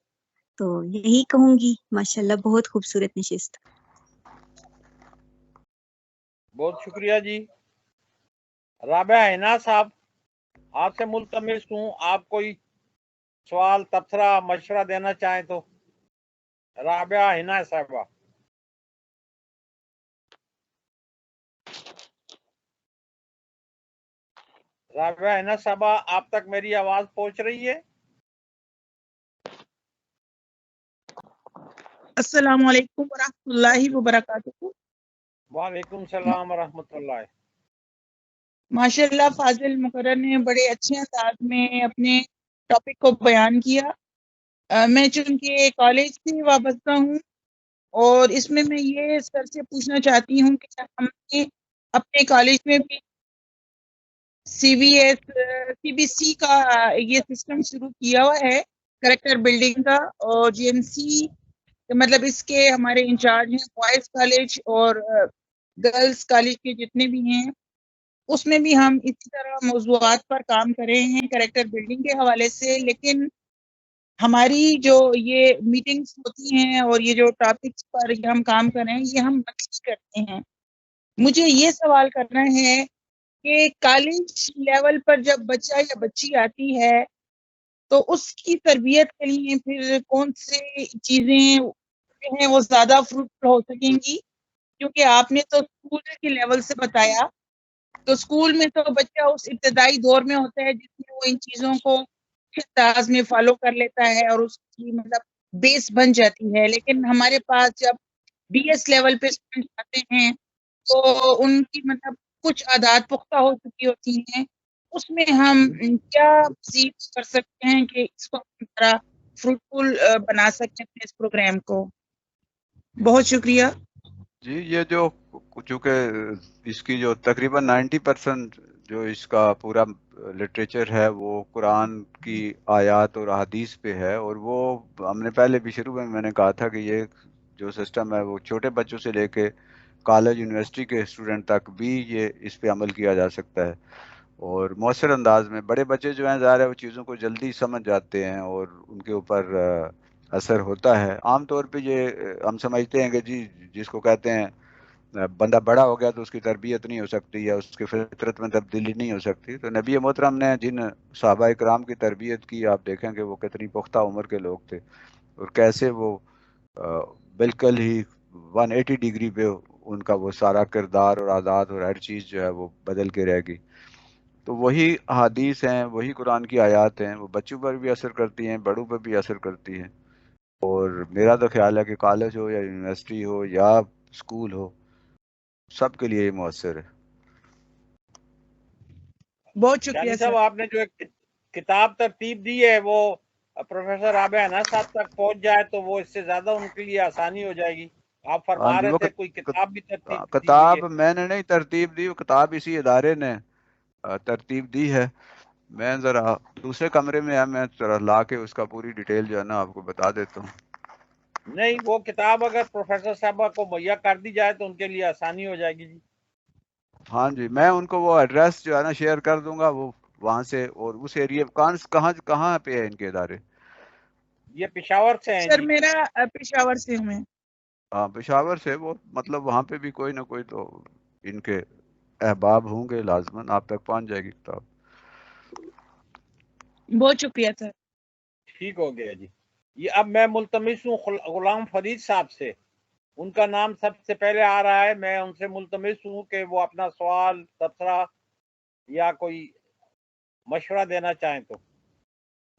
تو یہی کہوں گی، ماشاءاللہ بہت خوبصورت نشست. بہت شکریہ جی. رابعہ حنا صاحب، آپ سے ملتمس ہوں، آپ کوئی سوال، تبصرہ، مشورہ دینا چاہیں تو. رابعہ حنا صاحبہ. رابعہ حنا صاحبہ، آپ تک میری آواز پہنچ رہی ہے؟ السلام علیکم ورحمۃ اللہ وبرکاتہ. وعلیکم السلام ورحمۃ اللہ. ماشاء اللہ فاضل مقرر نے بڑے اچھے انداز میں اپنے ٹاپک کو بیان کیا. میں چونکہ کالج سے وابستہ ہوں اور اس میں یہ سر سے پوچھنا چاہتی ہوں کہ ہم نے اپنے کالج میں بھی سی بی سی کا یہ سسٹم شروع کیا ہوا ہے، کریکٹر بلڈنگ کا. اور جی ایم سی مطلب اس کے ہمارے انچارج ہیں بوائز کالج اور گرلز کالج کے جتنے بھی ہیں، اس میں بھی ہم اسی طرح موضوعات پر کام کر رہے ہیں کریکٹر بلڈنگ کے حوالے سے. لیکن ہماری جو یہ میٹنگز ہوتی ہیں اور یہ جو ٹاپکس پر ہم کام کر رہے ہیں یہ ہم نقش کرتے ہیں. مجھے یہ سوال کرنا ہے کہ کالج لیول پر جب بچہ یا بچی آتی ہے تو اس کی تربیت کے لیے پھر کون سے چیزیں ہیں وہ زیادہ فروٹفل ہو سکیں گی؟ کیونکہ آپ نے تو اسکول کے لیول سے بتایا، تو اسکول میں تو بچہ اس ابتدائی دور میں ہوتا ہے جس میں وہ ان چیزوں کو انداز میں فالو کر لیتا ہے اور اس کی مطلب بیس بن جاتی ہے. لیکن ہمارے پاس جب بی ایس لیول پہ اسٹوڈنٹ آتے ہیں تو ان کی مطلب کچھ عادات پختہ ہو چکی ہوتی ہیں. اس میں ہم کیا مزید کر سکتے ہیں کہ اس کو ہمارا فروٹفل بنا سکتے ہیں اس پروگرام کو؟ بہت شکریہ. جی یہ جو چونکہ اس کی جو تقریباً 90% جو اس کا پورا لٹریچر ہے وہ قرآن کی آیات اور احادیث پہ ہے، اور وہ ہم نے پہلے بھی شروع میں نے کہا تھا کہ یہ جو سسٹم ہے وہ چھوٹے بچوں سے لے کے کالج یونیورسٹی کے اسٹوڈنٹ تک بھی یہ اس پہ عمل کیا جا سکتا ہے اور مؤثر انداز میں. بڑے بچے جو ہیں ظاہر ہے وہ چیزوں کو جلدی سمجھ جاتے ہیں اور ان کے اوپر اثر ہوتا ہے. عام طور پہ یہ ہم سمجھتے ہیں کہ جی جس کو کہتے ہیں بندہ بڑا ہو گیا تو اس کی تربیت نہیں ہو سکتی یا اس کی فطرت میں تبدیلی نہیں ہو سکتی. تو نبی محترم نے جن صحابہ کرام کی تربیت کی آپ دیکھیں کہ وہ کتنی پختہ عمر کے لوگ تھے اور کیسے وہ بالکل ہی 180 ڈگری پہ ان کا وہ سارا کردار اور عادات اور ہر چیز جو ہے وہ بدل کے رہ گئی. تو وہی حدیث ہیں، وہی قرآن کی آیات ہیں، وہ بچوں پر بھی اثر کرتی ہیں، بڑوں پر بھی اثر کرتی ہیں. اور میرا تو خیال ہے کہ کالج ہو یا یونیورسٹی ہو یا اسکول ہو، سب کے لیے یہ مؤثر ہے. بہت شکریہ شانی سر. صاحب، آپ نے جو ایک کتاب ترتیب دی ہے وہ پروفیسر رابعہ حنا صاحب تک پہنچ جائے تو وہ اس سے زیادہ ان کے لیے آسانی ہو جائے گی. آپ ہاں فرما جی، رہے وہ تھے کوئی کتاب بھی ترتیب دی ہوئی ہے. کتاب میں نے نہیں ترتیب دی، وہ کتاب اسی ادارے نے ترتیب دی ہے. میں ذرا دوسرے کمرے میں ہے، میں ذرا لا کے اس کا پوری ڈیٹیل جو ہے نا آپ کو بتا دیتا ہوں. نہیں، وہ کتاب اگر پروفیسر صاحبہ کو مہیا کر دی جائے تو ان کے لیے آسانی ہو جائے گی. جی ہاں جی، میں ان کو وہ ایڈریس جو ہے نا شیئر کر دوں گا، وہ وہاں سے اور اس ایریا کہاں پہ ہے ان کے ادارے؟ یہ پشاور سے ہیں سر جی. میرا پشاور سے ہوں میں. ہاں پشاور سے. وہ مطلب وہاں پہ بھی کوئی نہ کوئی تو ان کے احباب ہوں گے، لازماً آپ تک پہنچ جائے گی کتاب. بہت شکریہ سر. ٹھیک ہو گیا جی. یہ اب میں ملتمس ہوں غلام فرید صاحب سے، ان کا نام سب سے پہلے آ رہا ہے. میں ان سے ملتمس ہوں کہ وہ اپنا سوال، تبصرہ یا کوئی مشورہ دینا چاہیں تو.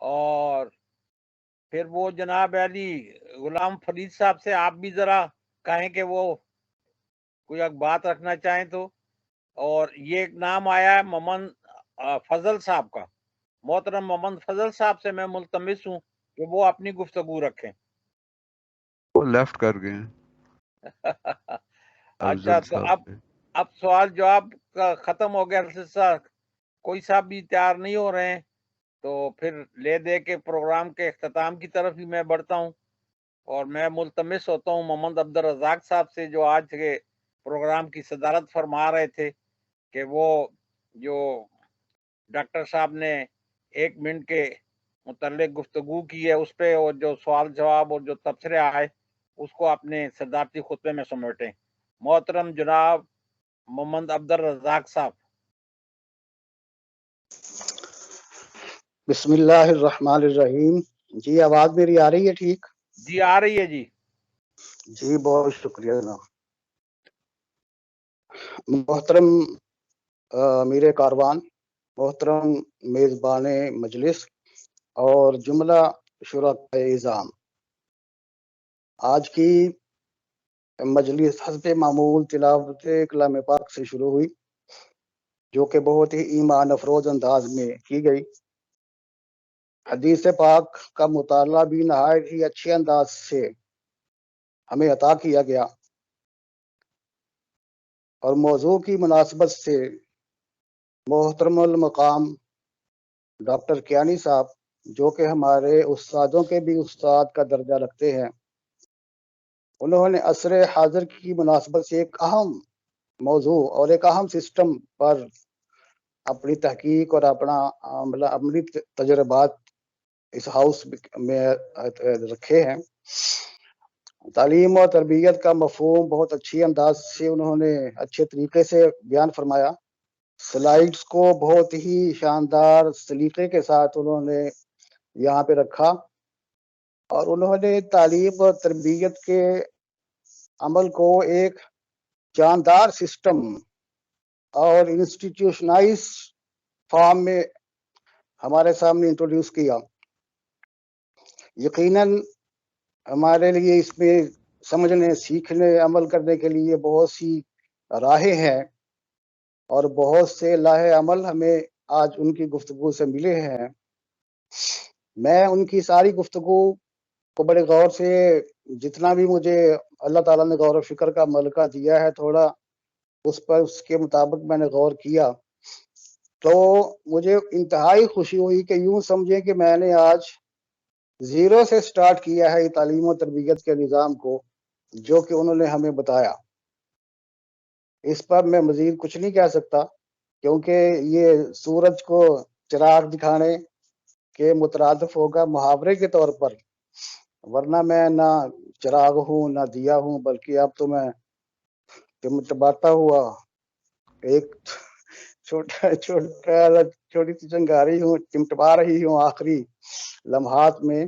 اور پھر وہ جناب علی غلام فرید صاحب سے آپ بھی ذرا کہیں کہ وہ کوئی ایک بات رکھنا چاہیں تو. اور یہ ایک نام آیا ہے محمد فضل صاحب کا. محترم محمد فضل صاحب سے میں ملتمس ہوں کہ وہ اپنی گفتگو رکھیں. وہ لیفٹ کر گئے ہیں اچھا افضل تو صاحب. اب سوال جواب کا ختم ہو گیا. کوئی صاحب بھی تیار نہیں ہو رہے ہیں تو پھر لے دے کے پروگرام کے اختتام کی طرف ہی میں بڑھتا ہوں. اور میں ملتمس ہوتا ہوں محمد عبدالرزاق صاحب سے جو آج کے پروگرام کی صدارت فرما رہے تھے کہ وہ جو ڈاکٹر صاحب نے 1 منٹ کے متعلق گفتگو کی ہے اس پہ اور جو سوال جواب اور جو تبصرے آئے اس کو اپنے صدارتی خطبے میں سمیٹیں. محترم جناب محمد عبدالرزاق صاحب. بسم اللہ الرحمن الرحیم. جی آواز میری آ رہی ہے ٹھیک؟ جی آ رہی ہے. جی بہت شکریہ جناب. محترم امیر کاروان، محترم میزبان مجلس اور جملہ شرکائے اعظام، آج کی مجلس حسب معمول تلاوت کلام پاک سے شروع ہوئی جو کہ بہت ہی ایمان افروز انداز میں کی گئی. حدیث پاک کا مطالعہ بھی نہایت ہی اچھے انداز سے ہمیں عطا کیا گیا. اور موضوع کی مناسبت سے محترم المقام ڈاکٹر کیانی صاحب جو کہ ہمارے استادوں کے بھی استاد کا درجہ رکھتے ہیں، انہوں نے عصر حاضر کی مناسبت سے ایک اہم موضوع اور ایک اہم سسٹم پر اپنی تحقیق اور اپنا عملی تجربات اس ہاؤس میں رکھے ہیں. تعلیم اور تربیت کا مفہوم بہت اچھی انداز سے انہوں نے اچھے طریقے سے بیان فرمایا. سلائیڈز کو بہت ہی شاندار سلیقے کے ساتھ انہوں نے یہاں پہ رکھا اور انہوں نے تعلیم اور تربیت کے عمل کو ایک جاندار سسٹم اور انسٹیٹیوشنائز فارم میں ہمارے سامنے انٹروڈیوس کیا. یقیناً ہمارے لیے اس میں سمجھنے، سیکھنے، عمل کرنے کے لیے بہت سی راہیں ہیں اور بہت سے لاہے عمل ہمیں آج ان کی گفتگو سے ملے ہیں. میں ان کی ساری گفتگو کو بڑے غور سے، جتنا بھی مجھے اللہ تعالیٰ نے غور و فکر کا ملکہ دیا ہے، تھوڑا اس کے مطابق میں نے غور کیا تو مجھے انتہائی خوشی ہوئی کہ یوں سمجھیں کہ میں نے آج زیرو سے سٹارٹ کیا ہے تعلیم و تربیت کے نظام کو جو کہ انہوں نے ہمیں بتایا. اس پر میں مزید کچھ نہیں کہہ سکتا کیونکہ یہ سورج کو چراغ دکھانے کے مترادف ہوگا محاورے کے طور پر، ورنہ میں نہ چراغ ہوں نہ دیا ہوں، بلکہ اب تو میں ٹمٹماتا ہوا ایک چھوٹی سی چنگاری ہوں، ٹمٹما رہی ہوں آخری لمحات میں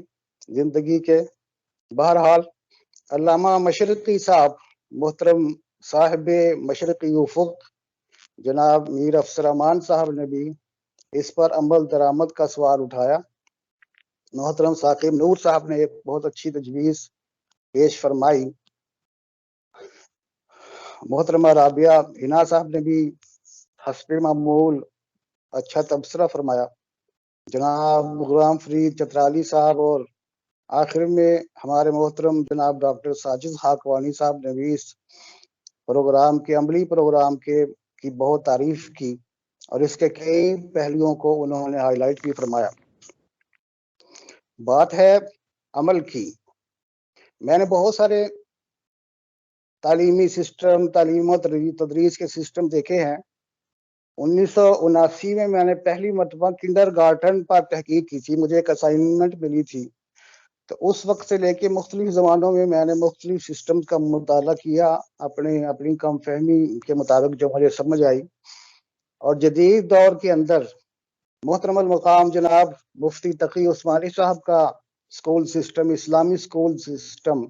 زندگی کے. بہرحال علامہ مشرقی صاحب، محترم صاحب مشرقی افق جناب میر افسر امان صاحب نے بھی اس پر عمل درآمد کا سوال اٹھایا. محترم ثاقب نور صاحب نے ایک بہت اچھی تجویز پیش فرمائی. محترمہ رابعہ ہنا صاحب نے بھی حسب معمول اچھا تبصرہ فرمایا. جناب غلام فرید چترالی صاحب اور آخر میں ہمارے محترم جناب ڈاکٹر ساجد خاکوانی صاحب نے بھی اس پروگرام کے عملی پروگرام کی بہت تعریف کی اور اس کے کئی پہلوؤں کو انہوں نے ہائی لائٹ بھی فرمایا. بات ہے عمل کی. میں نے بہت سارے تعلیمی سسٹم، تعلیم و تدریس کے سسٹم دیکھے ہیں. 1979 میں نے پہلی مرتبہ کنڈر گارٹن پر تحقیق کی تھی، مجھے ایک اسائنمنٹ ملی تھی. تو اس وقت سے لے کے مختلف زمانوں میں نے مختلف سسٹم کا مطالعہ کیا اپنی کم فہمی کے مطابق جو مجھے سمجھ آئی. اور جدید دور کے اندر محترم المقام جناب مفتی تقی عثمانی صاحب کا اسکول سسٹم، اسلامی school system,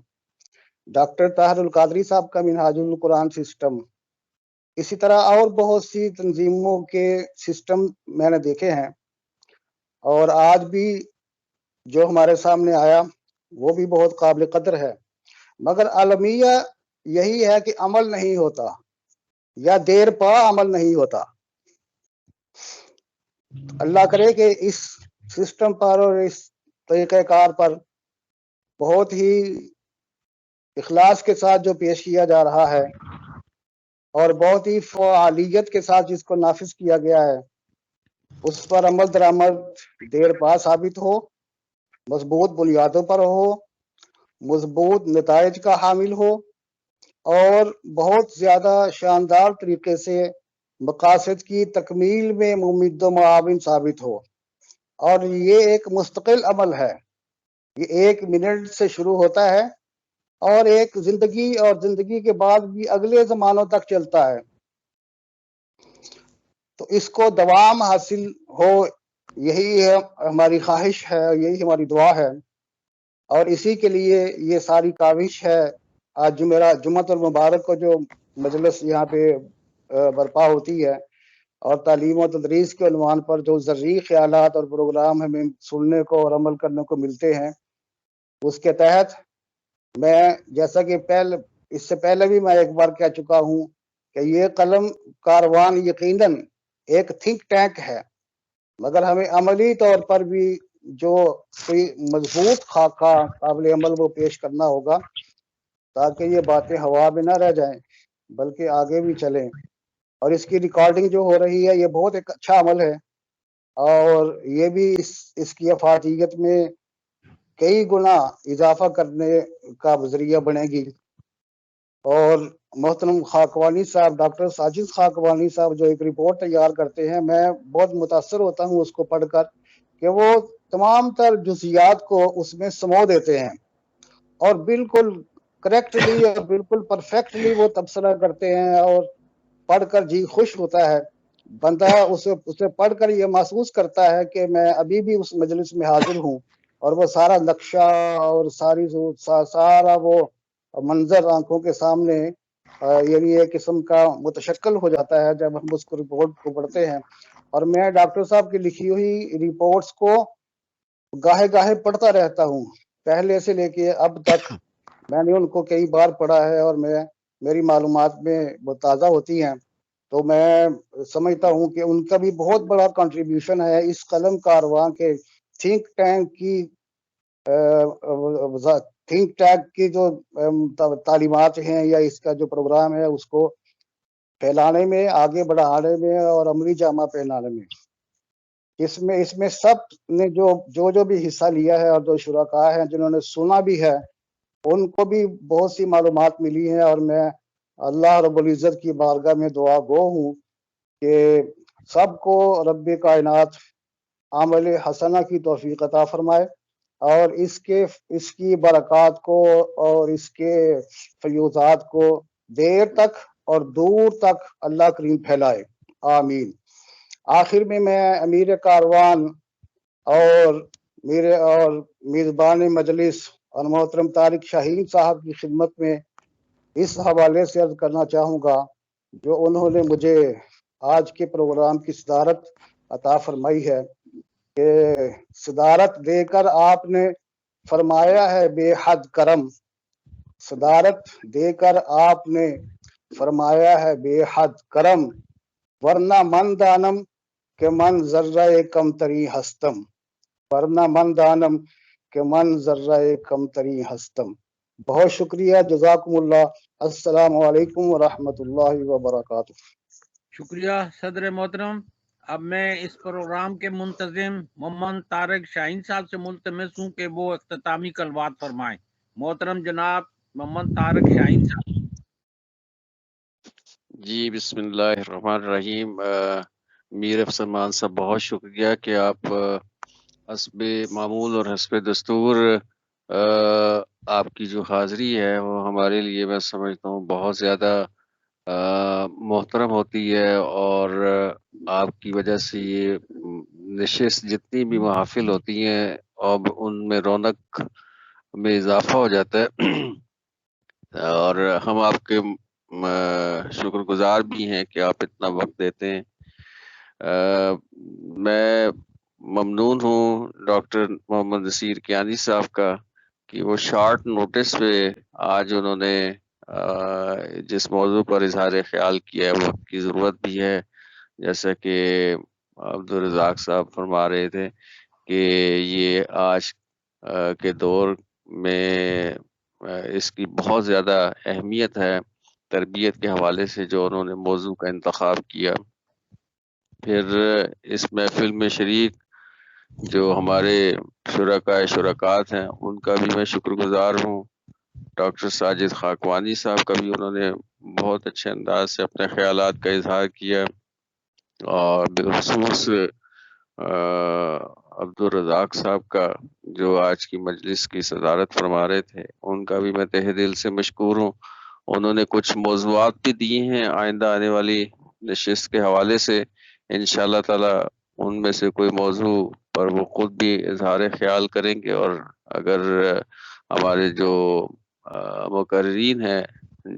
doctor Tahir ul-Qadri صاحب کا منہاج القرآن سسٹم، اسی طرح اور بہت سی تنظیموں کے سسٹم میں نے دیکھے ہیں. اور آج بھی جو ہمارے سامنے آیا وہ بھی بہت قابل قدر ہے، مگر المیہ یہی ہے کہ عمل نہیں ہوتا یا دیر پا عمل نہیں ہوتا۔ اللہ کرے کہ اس سسٹم پر اور اس طریقہ کار پر بہت ہی اخلاص کے ساتھ جو پیش کیا جا رہا ہے اور بہت ہی فعالیت کے ساتھ جس کو نافذ کیا گیا ہے، اس پر عمل درآمد دیر پا ثابت ہو، مضبوط بنیادوں پر ہو، مضبوط نتائج کا حامل ہو، اور بہت زیادہ شاندار طریقے سے مقاصد کی تکمیل میں ممد و معاون ثابت ہو۔ اور یہ ایک مستقل عمل ہے، یہ 1 منٹ سے شروع ہوتا ہے اور ایک زندگی اور زندگی کے بعد بھی اگلے زمانوں تک چلتا ہے۔ تو اس کو دوام حاصل ہو، یہی ہے ہماری خواہش ہے، یہی ہماری دعا ہے، اور اسی کے لیے یہ ساری کاوش ہے۔ آج جمعۃ المبارک کو جو مجلس یہاں پہ برپا ہوتی ہے اور تعلیم و تدریس کے عنوان پر جو ذرعی خیالات اور پروگرام ہمیں سننے کو اور عمل کرنے کو ملتے ہیں، اس کے تحت میں جیسا کہ اس سے پہلے بھی میں ایک بار کہہ چکا ہوں کہ یہ قلم کاروان یقیناً ایک تھنک ٹینک ہے، مگر ہمیں عملی طور پر بھی جو کوئی مضبوط خاکہ قابل عمل وہ پیش کرنا ہوگا تاکہ یہ باتیں ہوا میں نہ رہ جائیں بلکہ آگے بھی چلیں۔ اور اس کی ریکارڈنگ جو ہو رہی ہے یہ بہت ایک اچھا عمل ہے، اور یہ بھی اس کی افادیت میں کئی گنا اضافہ کرنے کا ذریعہ بنے گی۔ اور محترم خاکوانی صاحب، ڈاکٹر ساجد خاکوانی صاحب جو ایک رپورٹ تیار کرتے ہیں، میں بہت متاثر ہوتا ہوں اس کو پڑھ کر کہ وہ تمام تر جزیات کو اس میں سمو دیتے ہیں اور بالکل کریکٹلی اور بالکل پرفیکٹلی وہ تبصرہ کرتے ہیں، اور پڑھ کر جی خوش ہوتا ہے بندہ۔ اسے پڑھ کر یہ محسوس کرتا ہے کہ میں ابھی بھی اس مجلس میں حاضر ہوں، اور وہ سارا نقشہ اور سارا وہ منظر آنکھوں کے سامنے یعنی ایک قسم کا متشکل ہو جاتا ہے جب ہم اس کو رپورٹ کو پڑھتے ہیں۔ اور میں ڈاکٹر صاحب کی لکھی ہوئی رپورٹس کو گاہے گاہے پڑھتا رہتا ہوں، پہلے سے لے کے اب تک میں نے ان کو کئی بار پڑھا ہے، اور میری معلومات میں وہ تازہ ہوتی ہیں، تو میں سمجھتا ہوں کہ ان کا بھی بہت بڑا کنٹریبیوشن ہے اس قلم کارواں کے تھنک ٹینک کی جو تعلیمات ہیں یا اس کا جو پروگرام ہے اس کو پھیلانے میں، آگے بڑھانے میں اور عملی جامہ پہنانے میں۔ اس میں سب نے جو بھی حصہ لیا ہے اور جو شرکاء ہیں جنہوں نے سنا بھی ہے، ان کو بھی بہت سی معلومات ملی ہیں، اور میں اللہ رب العزت کی بارگاہ میں دعا گو ہوں کہ سب کو رب کائنات عمل حسنہ کی توفیق عطا فرمائے، اور اس کی برکات کو اور اس کے فیوزات کو دیر تک اور دور تک اللہ کریم پھیلائے، آمین۔ آخر میں امیر کاروان اور میزبان مجلس اور محترم طارق شاہین صاحب کی خدمت میں اس حوالے سے عرض کرنا چاہوں گا جو انہوں نے مجھے آج کے پروگرام کی صدارت عطا فرمائی ہے، کہ صدارت دے کر آپ نے فرمایا ہے بے حد کرم، صدارت دے کر آپ نے فرمایا ہے بے حد کرم، ورنہ من دانم کہ من ذرہ کم تری ہستم، ورنہ من دانم کہ من ذرہ کم تری ہستم۔ بہت شکریہ، جزاکم اللہ، السلام علیکم ورحمۃ اللہ وبرکاتہ۔ شکریہ صدر محترم۔ اب میں اس پروگرام کے منتظم محمد طارق شاہین صاحب سے ملتمس ہوں کہ وہ اختتامی کلمات فرمائیں۔ محترم جناب محمد طارق شاہین صاحب۔ جی بسم اللہ الرحمن الرحیم۔ میر افسرمان صاحب بہت شکریہ کہ آپ حسب معمول اور حسب دستور آپ کی جو حاضری ہے وہ ہمارے لیے میں سمجھتا ہوں بہت زیادہ محترم ہوتی ہے، اور آپ کی وجہ سے یہ نشست جتنی بھی محافل ہوتی ہیں اب ان میں رونق میں اضافہ ہو جاتا ہے، اور ہم آپ کے شکر گزار بھی ہیں کہ آپ اتنا وقت دیتے ہیں۔ میں ممنون ہوں ڈاکٹر محمد نصیر کیانی صاحب کا کہ وہ شارٹ نوٹس پہ آج انہوں نے جس موضوع پر اظہار خیال کیا ہے وقت کی ضرورت بھی ہے، جیسا کہ عبدالرزاق صاحب فرما رہے تھے کہ یہ آج کے دور میں اس کی بہت زیادہ اہمیت ہے تربیت کے حوالے سے جو انہوں نے موضوع کا انتخاب کیا۔ پھر اس محفل میں شریک جو ہمارے شرکات ہیں ان کا بھی میں شکر گزار ہوں۔ ڈاکٹر ساجد خاکوانی صاحب کا بھی انہوں نے بہت اچھے انداز سے اپنے خیالات کا اظہار کیا، اور بالخصوص عبدالرزاق صاحب کا جو آج کی مجلس کی صدارت فرما رہے تھے، ان کا بھی میں تہ دل سے مشکور ہوں۔ انہوں نے کچھ موضوعات بھی دیے ہیں آئندہ آنے والی نشست کے حوالے سے، انشاءاللہ تعالی ان میں سے کوئی موضوع پر وہ خود بھی اظہار خیال کریں گے، اور اگر ہمارے جو مقررین ہیں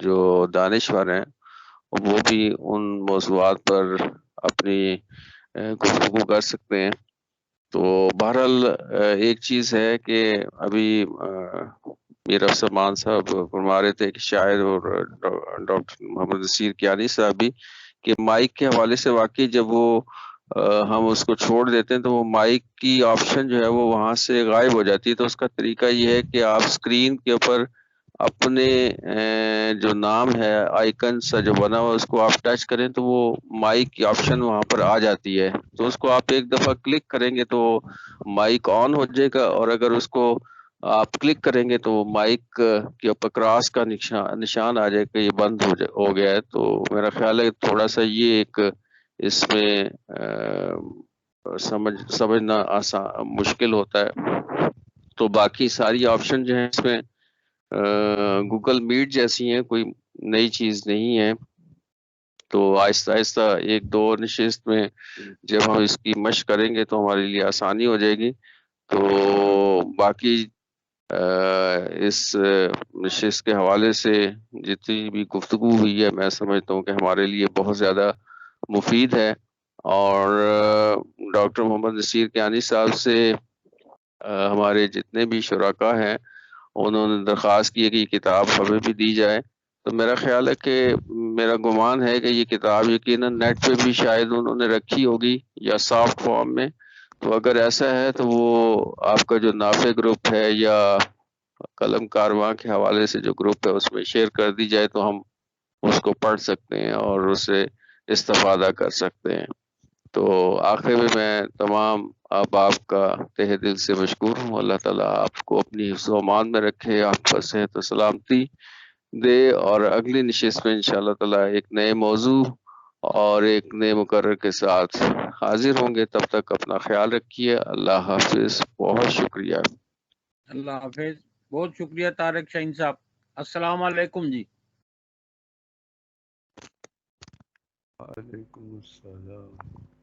جو دانشور ہیں وہ بھی ان موضوعات پر اپنی گفتگو کر سکتے ہیں۔ تو بہرحال ایک چیز ہے کہ ابھی میر افسر مان صاحب فرما رہے تھے کہ شاعر اور ڈاکٹر محمد نصیر کیانی صاحب بھی کہ مائک کے حوالے سے واقعی جب وہ ہم اس کو چھوڑ دیتے ہیں تو وہ مائک کی آپشن جو ہے وہ وہاں سے غائب ہو جاتی ہے۔ تو اس کا طریقہ یہ ہے کہ آپ اسکرین کے اوپر اپنے جو نام ہے آئیکن سا جو بنا ہوا اس کو آپ ٹچ کریں تو وہ مائک کی آپشن وہاں پر آ جاتی ہے، تو اس کو آپ ایک دفعہ کلک کریں گے تو مائک آن ہو جائے گا، اور اگر اس کو آپ کلک کریں گے تو مائک کے اوپر کراس کا نشان آ جائے گا، یہ بند ہو گیا ہے۔ تو میرا خیال ہے تھوڑا سا یہ ایک اس میں سمجھنا آسان مشکل ہوتا ہے۔ تو باقی ساری آپشن جو ہیں اس میں گوگل میٹ جیسی ہیں، کوئی نئی چیز نہیں ہے۔ تو آہستہ آہستہ ایک دو نشست میں جب ہم اس کی مشق کریں گے تو ہمارے لیے آسانی ہو جائے گی۔ تو باقی اس نشست کے حوالے سے جتنی بھی گفتگو ہوئی ہے میں سمجھتا ہوں کہ ہمارے لیے بہت زیادہ مفید ہے، اور ڈاکٹر محمد نصیر کیانی صاحب سے ہمارے جتنے بھی شرکاء ہیں انہوں نے درخواست کی ہے کہ یہ کتاب ہمیں بھی دی جائے۔ تو میرا خیال ہے کہ میرا گمان ہے کہ یہ کتاب یقیناً نیٹ پہ بھی شاید انہوں نے رکھی ہوگی یا سافٹ فارم میں، تو اگر ایسا ہے تو وہ آپ کا جو نافع گروپ ہے یا قلم کارواں کے حوالے سے جو گروپ ہے اس میں شیئر کر دی جائے تو ہم اس کو پڑھ سکتے ہیں اور اس سے استفادہ کر سکتے ہیں۔ تو آخر میں تمام آپ کا تہ دل سے مشکور ہوں۔ اللہ تعالیٰ آپ کو اپنی حفظ و امان میں رکھے، آپ پر صحت و سلامتی دے، اور اگلی نشست میں انشاءاللہ تعالیٰ ایک نئے موضوع اور ایک نئے مقرر کے ساتھ حاضر ہوں گے۔ تب تک اپنا خیال رکھیے۔ اللہ حافظ، بہت شکریہ۔ اللہ حافظ، بہت شکریہ طارق شاہین صاحب۔ السلام علیکم جی۔ وعلیکم السلام۔